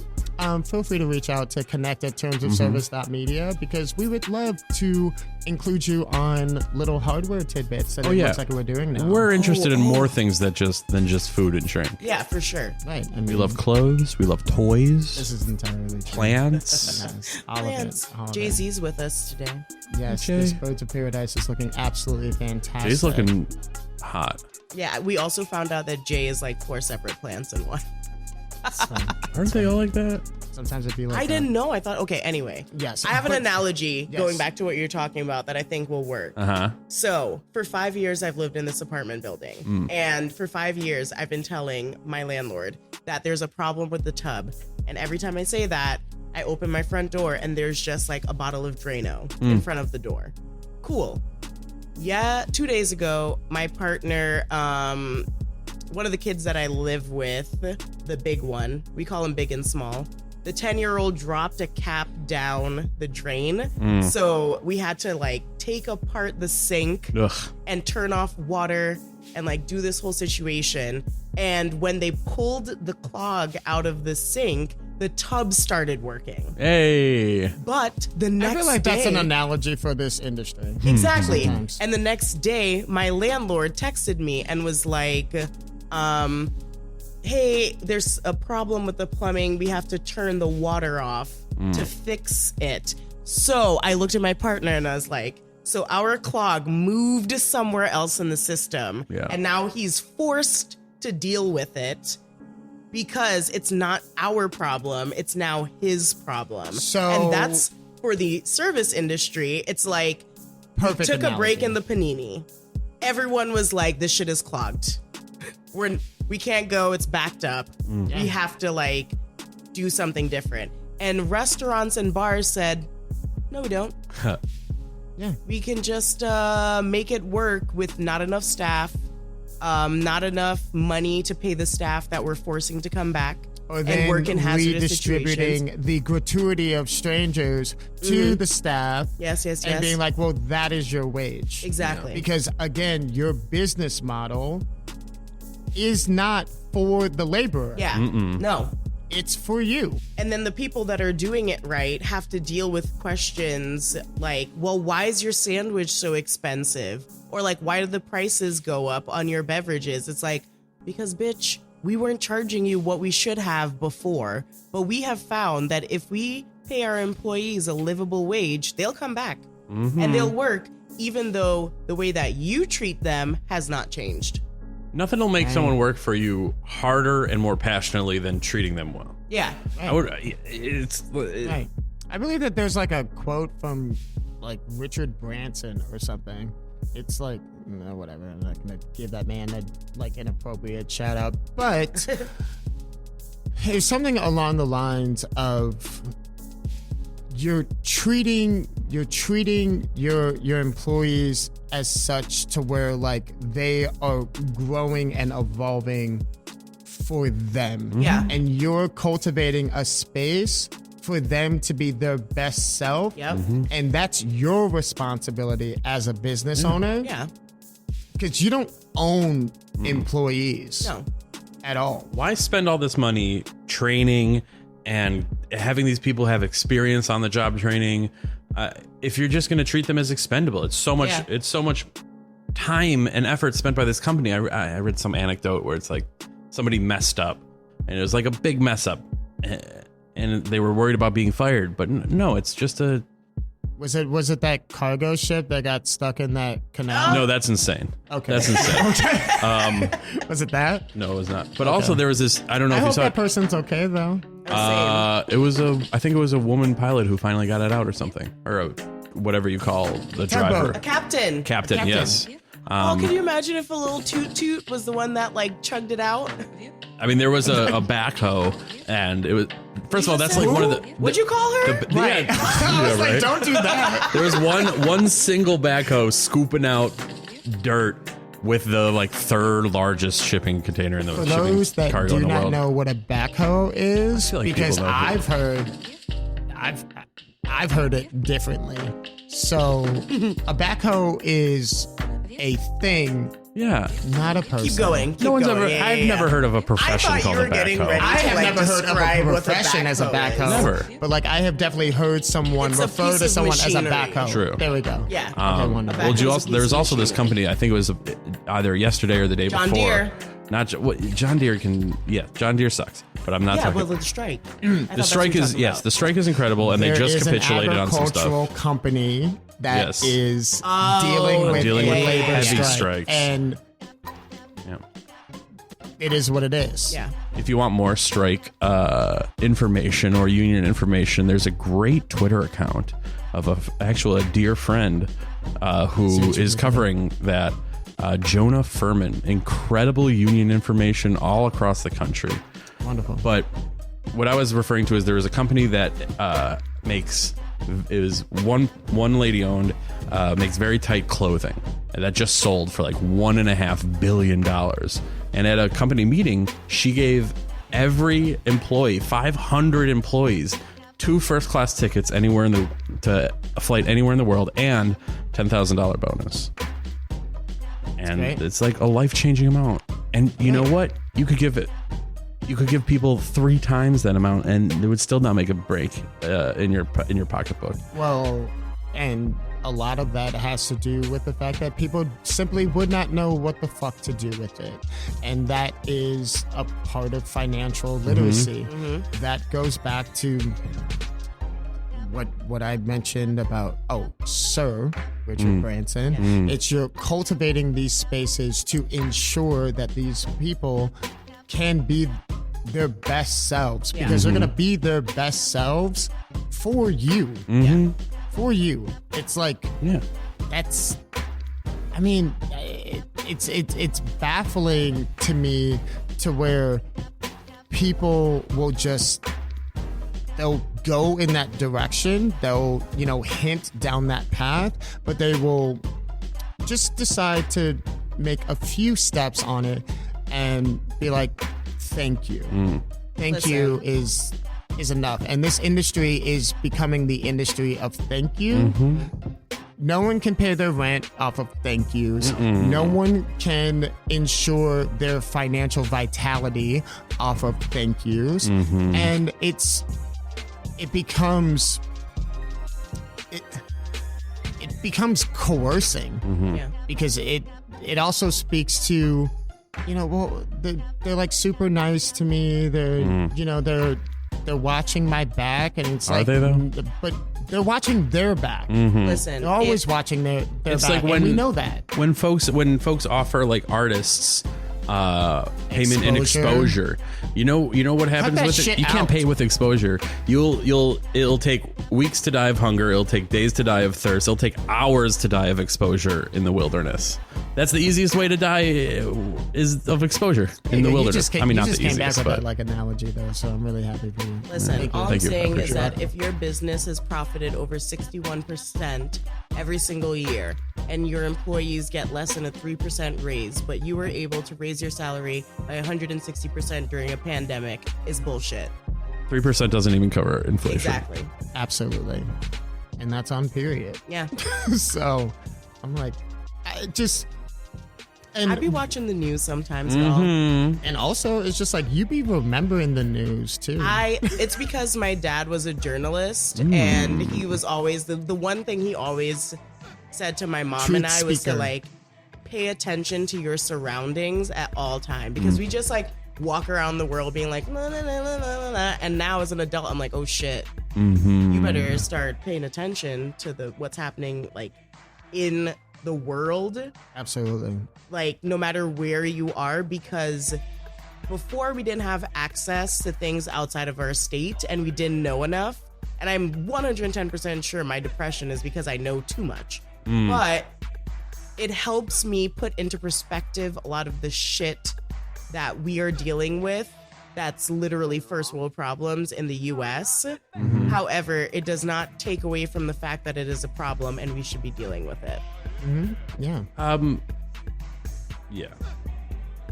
feel free to reach out to connect@termsofservice.media because we would love to include you on little hardware tidbits that it looks like we're doing now. We're interested in more things than just food and drink. Yeah, for sure. right. I mean, We love clothes. We love this toys, is entirely true. plants. Yes, all Plants. of it. All of Jay-Z's with us today. it. Yes, Jay. this Birds of Paradise is looking absolutely fantastic. Jay's looking hot. Yeah, we also found out that Jay is like 4 separate plants in one. Aren't they all like that? Sometimes it'd be like I didn't know. I thought, okay, anyway. Yes, I have an but- analogy Yes. going back to what you're talking about that I think will work. Uh-huh. So, for 5 years, I've lived in this apartment building. And for 5 years, I've been telling my landlord that there's a problem with the tub. And every time I say that, I open my front door and there's just like a bottle of Drano in front of the door. Cool. Yeah, 2 days ago, my partner, one of the kids that I live with, the big one, we call him big and small. The 10-year-old dropped a cap down the drain. So we had to like take apart the sink Ugh. and turn off water and like do this whole situation. And when they pulled the clog out of the sink, the tub started working. Hey. But the next I feel like day, that's an analogy for this industry. exactly. Sometimes. And the next day, my landlord texted me and was like, hey, there's a problem with the plumbing. We have to turn the water off to fix it. So I looked at my partner and I was like, so our clog moved somewhere else in the system. Yeah. And now he's forced to deal with it because it's not our problem. It's now his problem. So- and that's for the service industry. It's like, Perfect. took a break analogy. in the panini. Everyone was like, this shit is clogged. We can't go. It's backed up. We have to like do something different. And restaurants and bars said, no, we don't. Yeah. We can just make it work with not enough staff, not enough money to pay the staff that we're forcing to come back Or and then work in hazardous redistributing situations. the gratuity of strangers to the staff. Yes. And being like, well, that is your wage. Exactly. Because again, your business model is not for the laborer. Yeah. No. It's for you. And then the people that are doing it right have to deal with questions like, well, why is your sandwich so expensive? Or like, why did the prices go up on your beverages? It's like, because bitch, we weren't charging you what we should have before, but we have found that if we pay our employees a livable wage, they'll come back and they'll work, even though the way that you treat them has not changed. Nothing will make someone work for you harder and more passionately than treating them well. Yeah. I would. It's. Right. I believe that there's like a quote from like Richard Branson or something. It's like, no, whatever. I'm not gonna give that man a like inappropriate shout out, but it's something along the lines of you're treating your employees as such to where like they are growing and evolving for them. Yeah. And you're cultivating a space for them to be their best self. Yep. And that's your responsibility as a business owner. Yeah. Because you don't own employees No. at all. Why spend all this money training and having these people have experience on the job training if you're just going to treat them as expendable? It's so much. Yeah. It's so much time and effort spent by this company. I read some anecdote where it's like somebody messed up, and it was like a big mess up, and they were worried about being fired. But no, it's just a. Was it that cargo ship that got stuck in that canal? No, that's insane. Okay. That's insane. Was it that? No, it was not. But also there was this. I don't know I if you hope saw that it. person's okay though. It was I think it was a woman pilot who finally got it out or something, or whatever you call the driver. A captain. Captain, yes. Oh, can you imagine if a little toot toot was the one that like chugged it out? I mean, there was a backhoe, and it was. First of all, that's like one of the. What'd you call her? Right. I was like, don't do that. There was one single backhoe scooping out dirt with the like third largest shipping container in the For shipping those that cargo do in the not world. know what a backhoe is, feel like because people know. I've heard it differently. So a backhoe is a thing, Yeah. not a person. Keep going. Keep No one's going. ever. Yeah, I've yeah, never yeah. heard of a I profession thought called you a were getting backhoe. ready. I have Like, never heard of describe a what the profession as a backhoe is. backhoe. Never. But like I have definitely heard someone It's a refer piece to of someone as a machinery. backhoe. True. There we go. Yeah. Okay, wonderful. Well, backhoe's a there was piece of also this machinery. company. I think it was either yesterday or the day John before. Deere. Not John Deere can. Yeah, John Deere sucks. But I'm not Yeah, talking. well, the strike. The strike is the strike is incredible, and There they just is capitulated an on some agricultural stuff. company that Yes. is Oh, dealing with Dealing a with labor heavy strike, strikes. and Yeah. it is what it is. Yeah. If you want more strike information or union information, there's a great Twitter account of a dear friend who is covering that. Jonah Furman, incredible union information all across the country. Wonderful. But what I was referring to is there was a company that is one lady owned, makes very tight clothing, and that just sold for like $1.5 billion. And at a company meeting, she gave every employee, 500 employees, 2 first-class tickets to a flight anywhere in the world and $10,000 bonus. And great. it's like a life-changing amount. And you know what? You could give people 3 times that amount, and it would still not make a break in your pocketbook. Well, and a lot of that has to do with the fact that people simply would not know what the fuck to do with it. And that is a part of financial literacy. That goes back to what I mentioned about Sir Richard Branson. It's you're cultivating these spaces to ensure that these people can be their best selves, because they're gonna be their best selves for you. For you. It's like that's, I mean, it's baffling to me to where people will just, they'll go in that direction, they'll hint down that path, but they will just decide to make a few steps on it and be like, thank you. Thank you is enough. And this industry is becoming the industry of thank you. No one can pay their rent off of thank yous. No one can ensure their financial vitality off of thank yous. And it becomes coercing. Yeah. Because it also speaks to, well, they're like super nice to me. They're they're watching my back, and it's Are like, they though? But they're watching their back. Listen, They're always watching their It's back, like and when we know that. when folks offer like artists payment and exposure. You know what happens that with it? shit You can't out. pay with exposure. It'll take weeks to die of hunger, it'll take days to die of thirst, it'll take hours to die of exposure in the wilderness. That's the easiest way to die, is of exposure in the wilderness. I mean, not you just the came back easiest, with but that like analogy though, so I'm really happy for you. Listen, all I'm Thank you. I saying is appreciate that if your business has profited over 61% every single year, and your employees get less than a 3% raise, but you were able to raise your salary by 160% during a pandemic, is bullshit. 3% doesn't even cover inflation. Exactly. Absolutely, and that's on period. Yeah. So I'm like, I just. And, I'd be watching the news sometimes, y'all. and also, it's just like you be remembering the news too. It's because my dad was a journalist, and he was always the one thing he always said to my mom and Truth I was to speaker. like pay attention to your surroundings at all time, because we just like walk around the world being like, nah, nah, nah, nah, nah, nah. And now as an adult, I'm like, oh shit, Mm-hmm. you better start paying attention to what's happening like in the world. Absolutely. Like no matter where you are, because before we didn't have access to things outside of our state and we didn't know enough. And I'm 110% sure my depression is because I know too much. But it helps me put into perspective a lot of the shit that we are dealing with that's literally first world problems in the US. However, it does not take away from the fact that it is a problem and we should be dealing with it. Yeah. Yeah.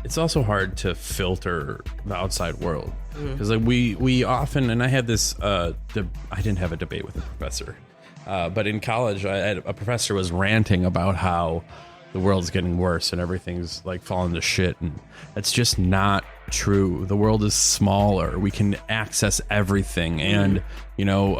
It's also hard to filter the outside world because like we often, and I had this I didn't have a debate with a professor, but in college a professor was ranting about how the world's getting worse and everything's like falling to shit, and that's just not true. The world is smaller. We can access everything, and you know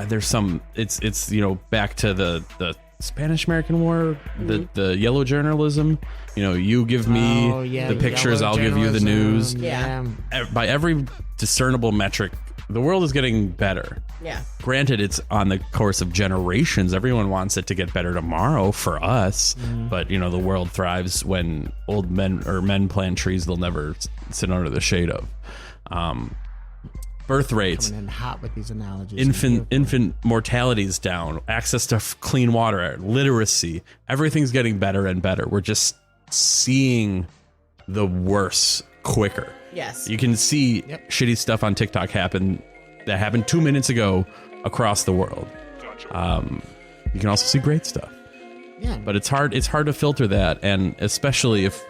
there's some it's you know, back to the Spanish American War, the yellow journalism. You know, you give me the pictures, I'll give you the news. Yeah. By every discernible metric, the world is getting better. Yeah. Granted, it's on the course of generations. Everyone wants it to get better tomorrow for us, but you know, the world thrives when old men or men plant trees they'll never sit under the shade of. Birth rates, Coming in hot with these analogies. infant mortality is down, access to clean water, literacy, everything's getting better and better. We're just seeing the worse quicker. Yes. You can see shitty stuff on TikTok that happened 2 minutes ago across the world. You can also see great stuff. Yeah. But it's hard to filter that, and especially if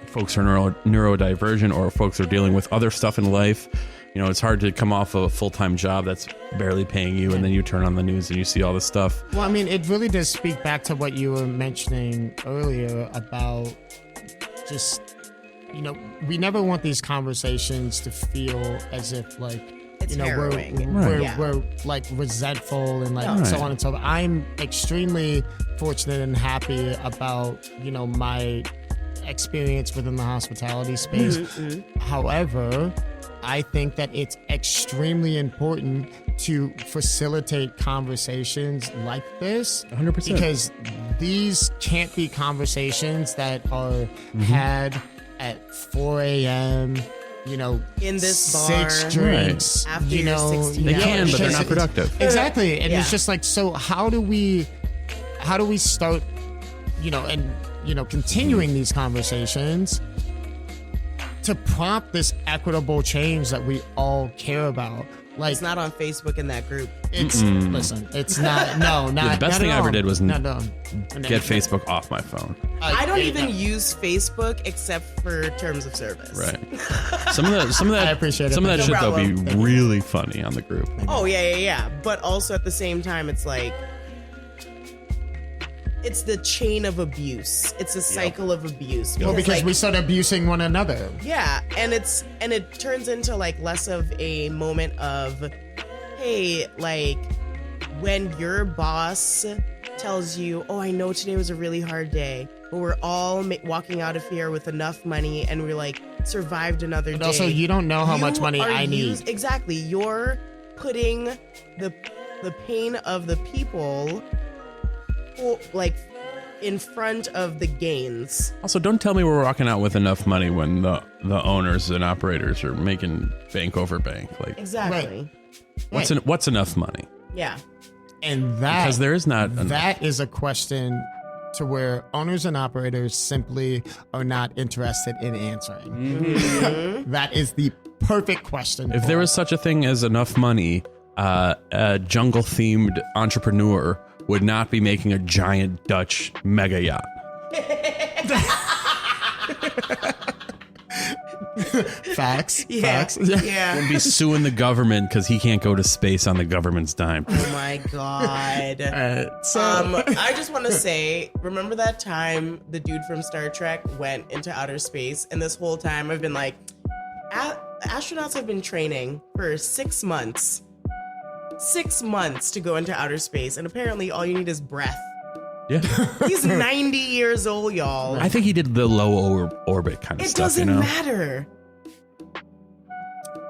folks are neurodivergent or folks are dealing with other stuff in life. You know, it's hard to come off of a full-time job that's barely paying you, and then you turn on the news and you see all this stuff. Well, I mean, it really does speak back to what you were mentioning earlier about just, you know, we never want these conversations to feel as if like, It's you know, harrowing. we're like resentful and like so on and so forth. I'm extremely fortunate and happy about, you know, my experience within the hospitality space. However, I think that it's extremely important to facilitate conversations like this 100%. because these can't be conversations that are had at 4 a.m. You know, In this bar. 6 drinks. After you you're know, 16 They hours. can, but they're not productive. Exactly, and Yeah. it's just like, so how do we start, you know, and you know, continuing these conversations to prompt this equitable change that we all care about? Like, It's not on Facebook in that group. it's listen, it's not. No, not. The best not thing at I ever all. did was no. get Facebook off my phone. I don't even use Facebook except for terms of service. Right. Some of that I appreciate it. Some of that No shit though be problem. really funny on the group. Oh, yeah. But also at the same time, it's like, it's the chain of abuse. It's a cycle of abuse. Well, because like, we start abusing one another. yeah, and it turns into like less of a moment of, hey, like when your boss tells you, oh, I know today was a really hard day, but we're all walking out of here with enough money and we're like survived another But day. also, you don't know how You much money are I need. Exactly. You're putting the pain of the people like in front of the gains. Also, don't tell me we're walking out with enough money when the owners and operators are making bank over bank. Like, Exactly. what's enough money? Yeah. And that, Because there is not enough. that is a question to where owners and operators simply are not interested in answering. That is the perfect question. If for there it. was such a thing as enough money, a jungle-themed entrepreneur would not be making a giant Dutch mega yacht. facts, Yeah. facts. Yeah. Wouldn't be suing the government because he can't go to space on the government's dime. Oh my God. I just want to say, remember that time the dude from Star Trek went into outer space, and this whole time I've been like, astronauts have been training for 6 months. 6 months to go into outer space, and apparently all you need is breath Yeah. He's 90 years old, y'all. I think he did the low orbit kind of It stuff. doesn't you know? matter.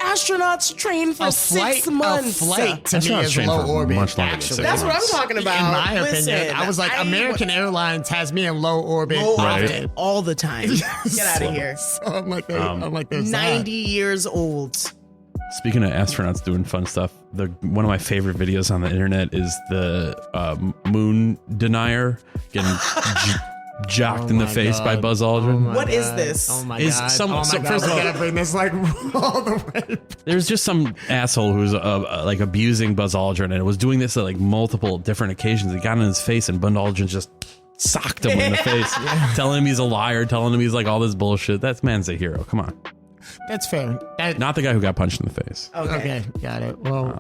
Astronauts train for A 6 flight, months. a flight to me Astronauts is train low for orbit. much longer than Actually, 6 That's what I'm months. talking about. In my Listen, opinion, I was like, American Airlines has me in low orbit. low Right. orbit all the time. Get out of here. So I'm like, there's 90 years old. Speaking of astronauts doing fun stuff, one of my favorite videos on the internet is the moon denier getting jocked in the face by Buzz Aldrin. What is this? Oh my Is god! some- oh my so god! first of we all- gotta bring this like all the way. There's just some asshole who's like abusing Buzz Aldrin and was doing this at like multiple different occasions. He got in his face and Buzz Aldrin just socked him in the face, telling him he's a liar, telling him he's like all this bullshit. That man's a hero. Come on. That's fair. Not the guy who got punched in the face. Okay, got it. Well,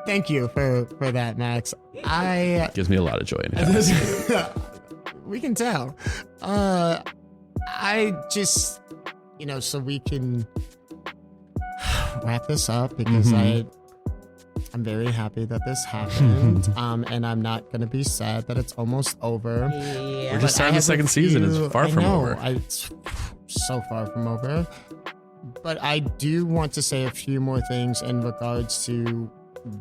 thank you for that, Max. Gives me a lot of joy. And We can tell. I just, so we can wrap this up because I'm very happy that this happened. And I'm not going to be sad that it's almost over. Yeah. We're just starting the second season. It's far from over. It's so far from over. But I do want to say a few more things in regards to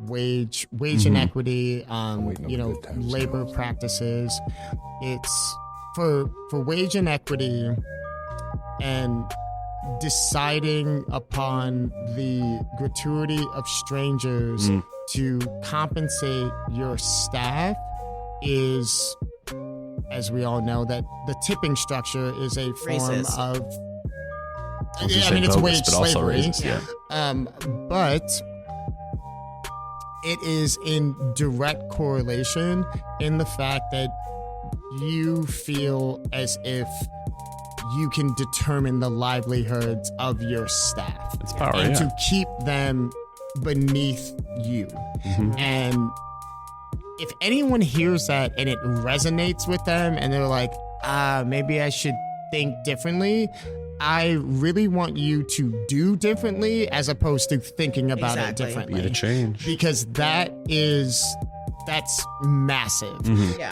wage inequity, labor practices. It's for wage inequity and deciding upon the gratuity of strangers to compensate your staff is, as we all know, that the tipping structure is a form Racist. of it's wage bogus, but also slavery. racist, yeah. But it is in direct correlation in the fact that you feel as if you can determine the livelihoods of your staff. It's power, and yeah. to keep them beneath you. And if anyone hears that and it resonates with them and they're like, maybe I should think differently, I really want you to do differently as opposed to thinking about it differently. Be the change. Because that's massive. Yeah.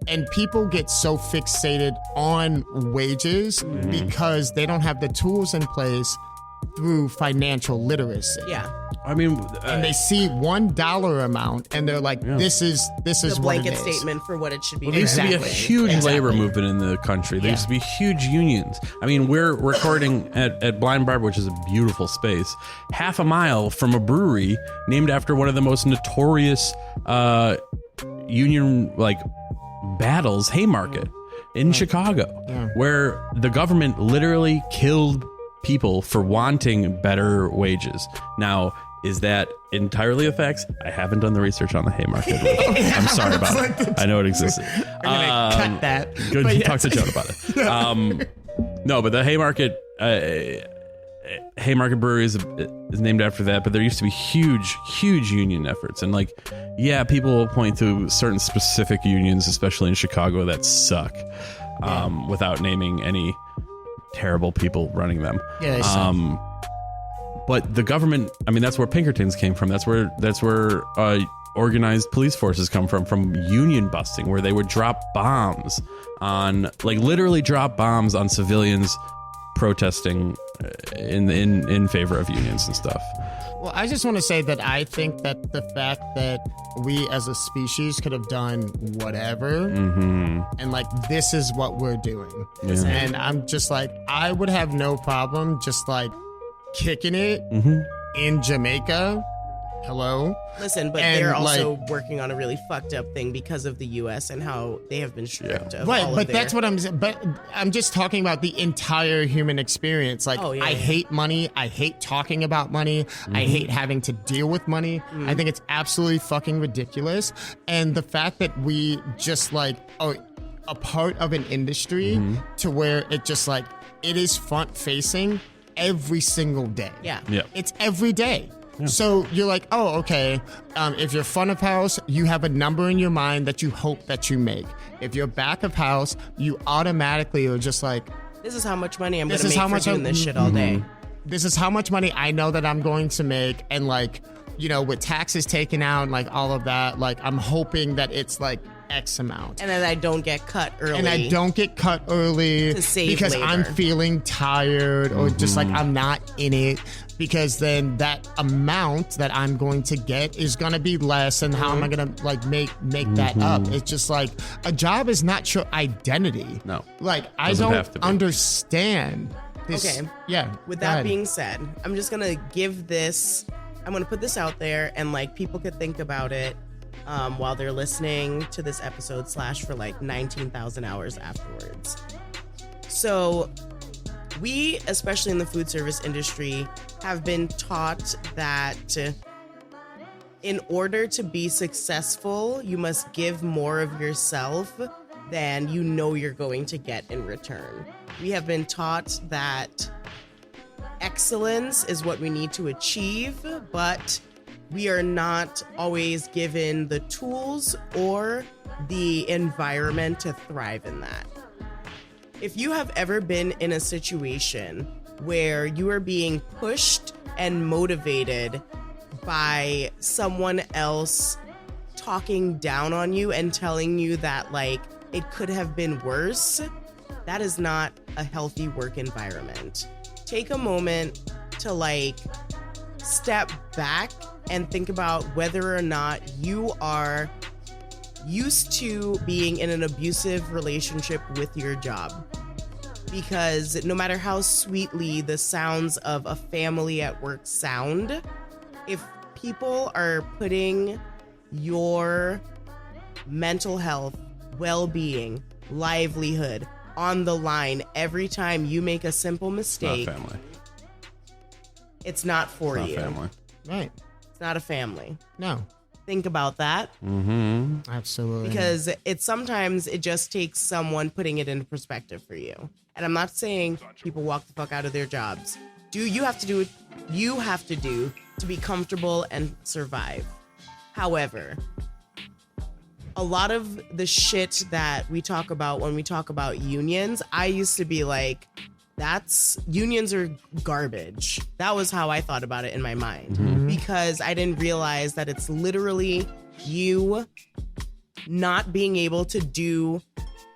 And people get so fixated on wages because they don't have the tools in place through financial literacy. Yeah. I mean, And they see $1 amount and they're like, this is The what it blanket is. statement for what it should be. there used to be a Exactly. huge labor movement in the country. There used to be huge unions. I mean, we're recording at Blind Barb, which is a beautiful space, half a mile from a brewery named after one of the most notorious union battles, Haymarket in Chicago, where the government literally killed people for wanting better wages. Now, is that entirely a fact? I haven't done the research on the Haymarket. I'm sorry about it. I know it existed. I'm gonna cut that. Good. But Talk to Joan about it. No, but the Haymarket Brewery is named after that. But there used to be huge union efforts, and people will point to certain specific unions, especially in Chicago, that suck, without naming any terrible people running them. Yeah, they suck. But the government, I mean, that's where Pinkertons came from. That's where organized police forces come from union busting, where they would drop bombs on, literally drop bombs on civilians protesting in favor of unions and stuff. Well, I just want to say that I think that the fact that we as a species could have done whatever and this is what we're doing. Yeah. And I'm just I would have no problem just kicking it in Jamaica. Hello. Listen, but And, they're also working on a really fucked up thing because of the U.S. and how they have been stripped of Right, all but of that's what I'm saying. But I'm just talking about the entire human experience. I hate money. I hate talking about money. I hate having to deal with money. I think it's absolutely fucking ridiculous. And the fact that we just are a part of an industry to where it just it is front facing every single day. Yeah. It's every day. So you're like, oh, okay. If you're front of house, you have a number in your mind that you hope that you make. If you're back of house, you automatically are just this is how much money I'm going This to is make how for doing this shit all day. this is how much money I know that I'm going to make. And with taxes taken out and all of that, I'm hoping that it's X amount. And then I don't get cut early. And I don't get cut early to save because labor. I'm feeling tired or just like I'm not in it, because then that amount that I'm going to get is going to be less, and how am I going to like make that up? It's just like a job is not your identity. No. Like I Doesn't have don't to be. understand this. Okay. Yeah. With go that ahead. being said, I'm just gonna I'm gonna put this out there, and like people could think about it while they're listening to this episode / for like 19,000 hours afterwards. So we, especially in the food service industry, have been taught that in order to be successful, you must give more of yourself than you know you're going to get in return. We have been taught that excellence is what we need to achieve, but we are not always given the tools or the environment to thrive in that. If you have ever been in a situation where you are being pushed and motivated by someone else talking down on you and telling you that like it could have been worse, that is not a healthy work environment. Take a moment to like step back and think about whether or not you are used to being in an abusive relationship with your job. Because no matter how sweetly the sounds of a family at work sound, if people are putting your mental health, well-being, livelihood on the line every time you make a simple mistake, Not family. it's not for Not you. family. Right. It's not a family. No. Think about that, Absolutely. because sometimes it just takes someone putting it into perspective for you. And I'm not saying people walk the fuck out of their jobs. You have to do what you have to do to be comfortable and survive. However, a lot of the shit that we talk about when we talk about unions, I used to be like, unions are garbage. That was how I thought about it in my mind, because I didn't realize that it's literally you not being able to do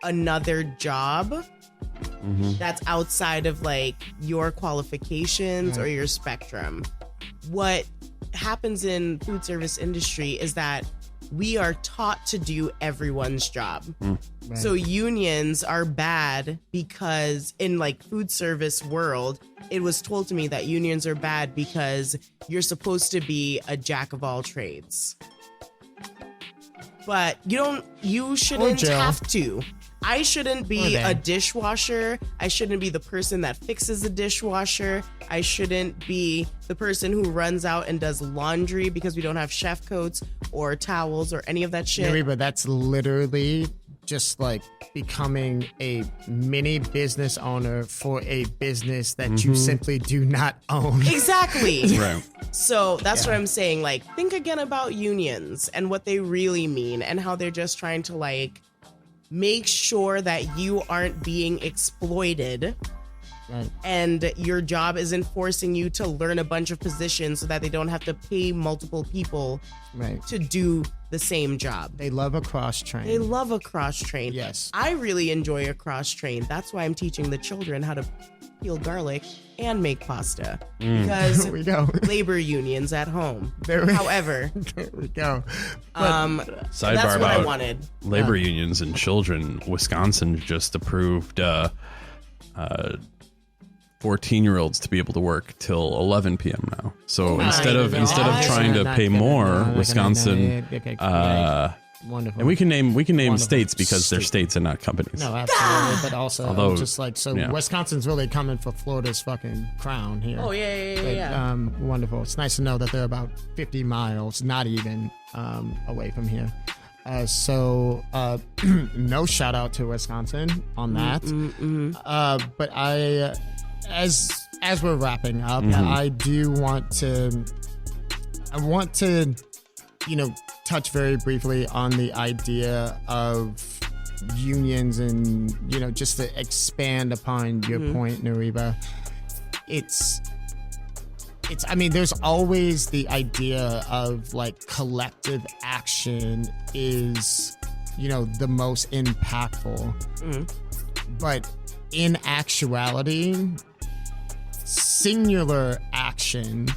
another job that's outside of like your qualifications or your spectrum. What happens in food service industry is that we are taught to do everyone's job. Right. So unions are bad because in like food service world, it was told to me that unions are bad because you're supposed to be a jack of all trades. But you shouldn't jail. have to. I shouldn't be Or a dishwasher. I shouldn't be the person that fixes the dishwasher. I shouldn't be the person who runs out and does laundry because we don't have chef coats or towels or any of that shit. Nariba, that's literally just like becoming a mini business owner for a business that you simply do not own. Exactly. Right. So that's what I'm saying. Like, think again about unions and what they really mean and how they're just trying to like make sure that you aren't being exploited. Right. And your job isn't forcing you to learn a bunch of positions so that they don't have to pay multiple people Right. to do the same job. They love a cross train. They love a cross train. Yes. I really enjoy a cross train. That's why I'm teaching the children how to peel garlic and make pasta. Because There we go. labor unions at home. There we- However, There we go. Sidebar that's what I about wanted. labor unions and children. Wisconsin just approved 14-year-olds to be able to work till 11 p.m. now. So instead of trying to pay more, Wisconsin, Wonderful. and we can name Wonderful. states because they're states and not companies. No, absolutely. But also, Although, just like, so yeah. Wisconsin's really coming for Florida's fucking crown here. Oh, yeah. Wonderful. It's nice to know that they're about 50 miles, not even away from here. So no shout out to Wisconsin on that. But I, as we're wrapping up, I do want to, touch very briefly on the idea of unions and, just to expand upon your point, Nariba. I mean, there's always the idea of like collective action is the most impactful. But in actuality, singular action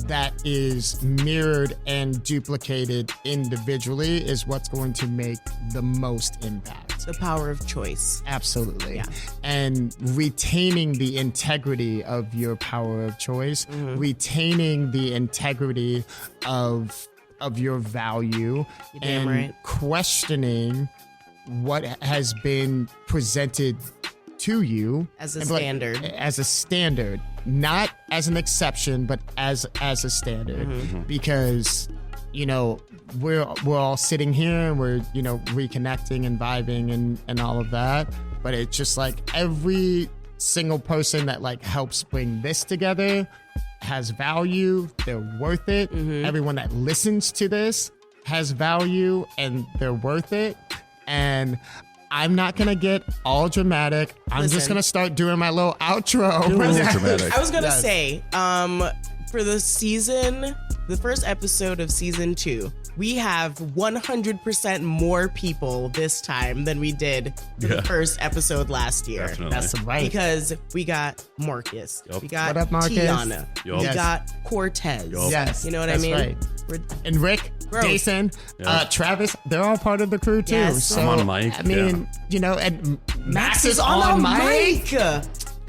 that is mirrored and duplicated individually is what's going to make the most impact. The power of choice. Absolutely. Yeah. And retaining the integrity of your power of choice, retaining the integrity of your value, and questioning what has been presented to you as a standard. As a standard, not as an exception, but as a standard. Because we're all sitting here and we're reconnecting and vibing and all of that, but it's just like every single person that like helps bring this together has value, they're worth it. Everyone that listens to this has value and they're worth it. And I'm not going to get all dramatic. I'm just going to start doing my little outro. Dramatic. I was going to say, for the first episode of season 2, we have 100% more people this time than we did for the first episode last year. Definitely. That's right. Because we got Marcus. We got What up, Marcus? Tiana. Yup. We got Cortez. Yes. You know what that's I mean? Right. And Rick, Bro. Jason, Travis, they're all part of the crew too. Yes. So, I'm on mic, I mean, and Max is on mic. mic. And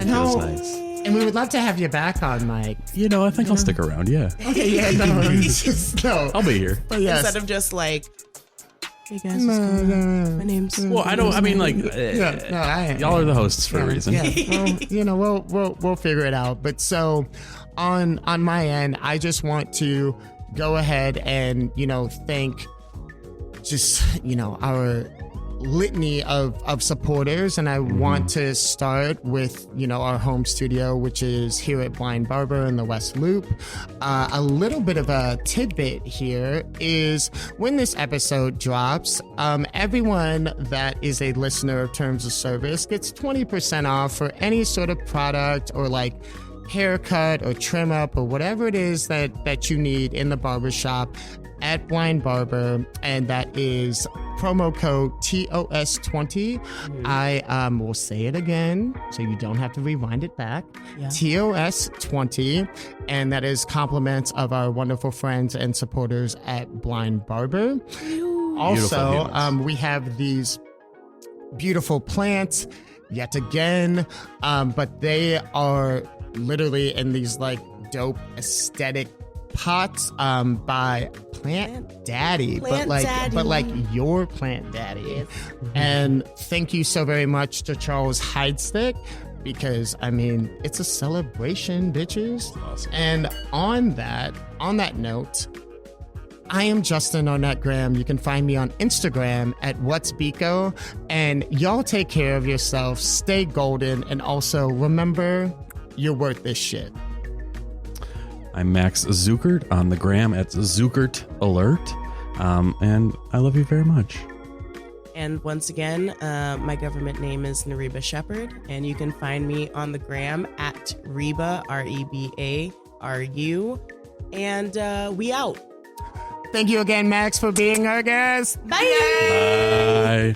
Feels how- nice. And we would love to have you back on mic. I think I'll stick around. Yeah. Okay, yeah, no, it's just, no. I'll be here. But yes. Instead of just like, hey guys, what's going on? My name's. Well, I don't. I mean, like, y'all are the hosts for a reason. Yeah, well, we'll figure it out. But so, on my end, I just want to go ahead and thank just our litany of supporters, and I want to start with our home studio, which is here at Blind Barber in the West Loop. A little bit of a tidbit here is when this episode drops, everyone that is a listener of Terms of Service gets 20% off for any sort of product or like haircut or trim up or whatever it is that you need in the barbershop at Blind Barber, and that is promo code TOS20. I will say it again so you don't have to rewind it back. TOS20, and that is compliments of our wonderful friends and supporters at Blind Barber. Also, we have these beautiful plants yet again, but they are literally in these like dope aesthetic pots by Plant Daddy, but like your Plant Daddy. And thank you so very much to Charles Heidstick, because I mean it's a celebration, bitches. Awesome. And on that note, I am Justin Arnett Graham. You can find me on Instagram at What's Biko, and y'all take care of yourself, stay golden, and also remember you're worth this shit. I'm Max Zuckert on the gram at Zuckert Alert. And I love you very much. And once again, my government name is Nariba Shepherd, and you can find me on the gram at Reba, REBARU. And we out. Thank you again, Max, for being our guest. Bye. Bye.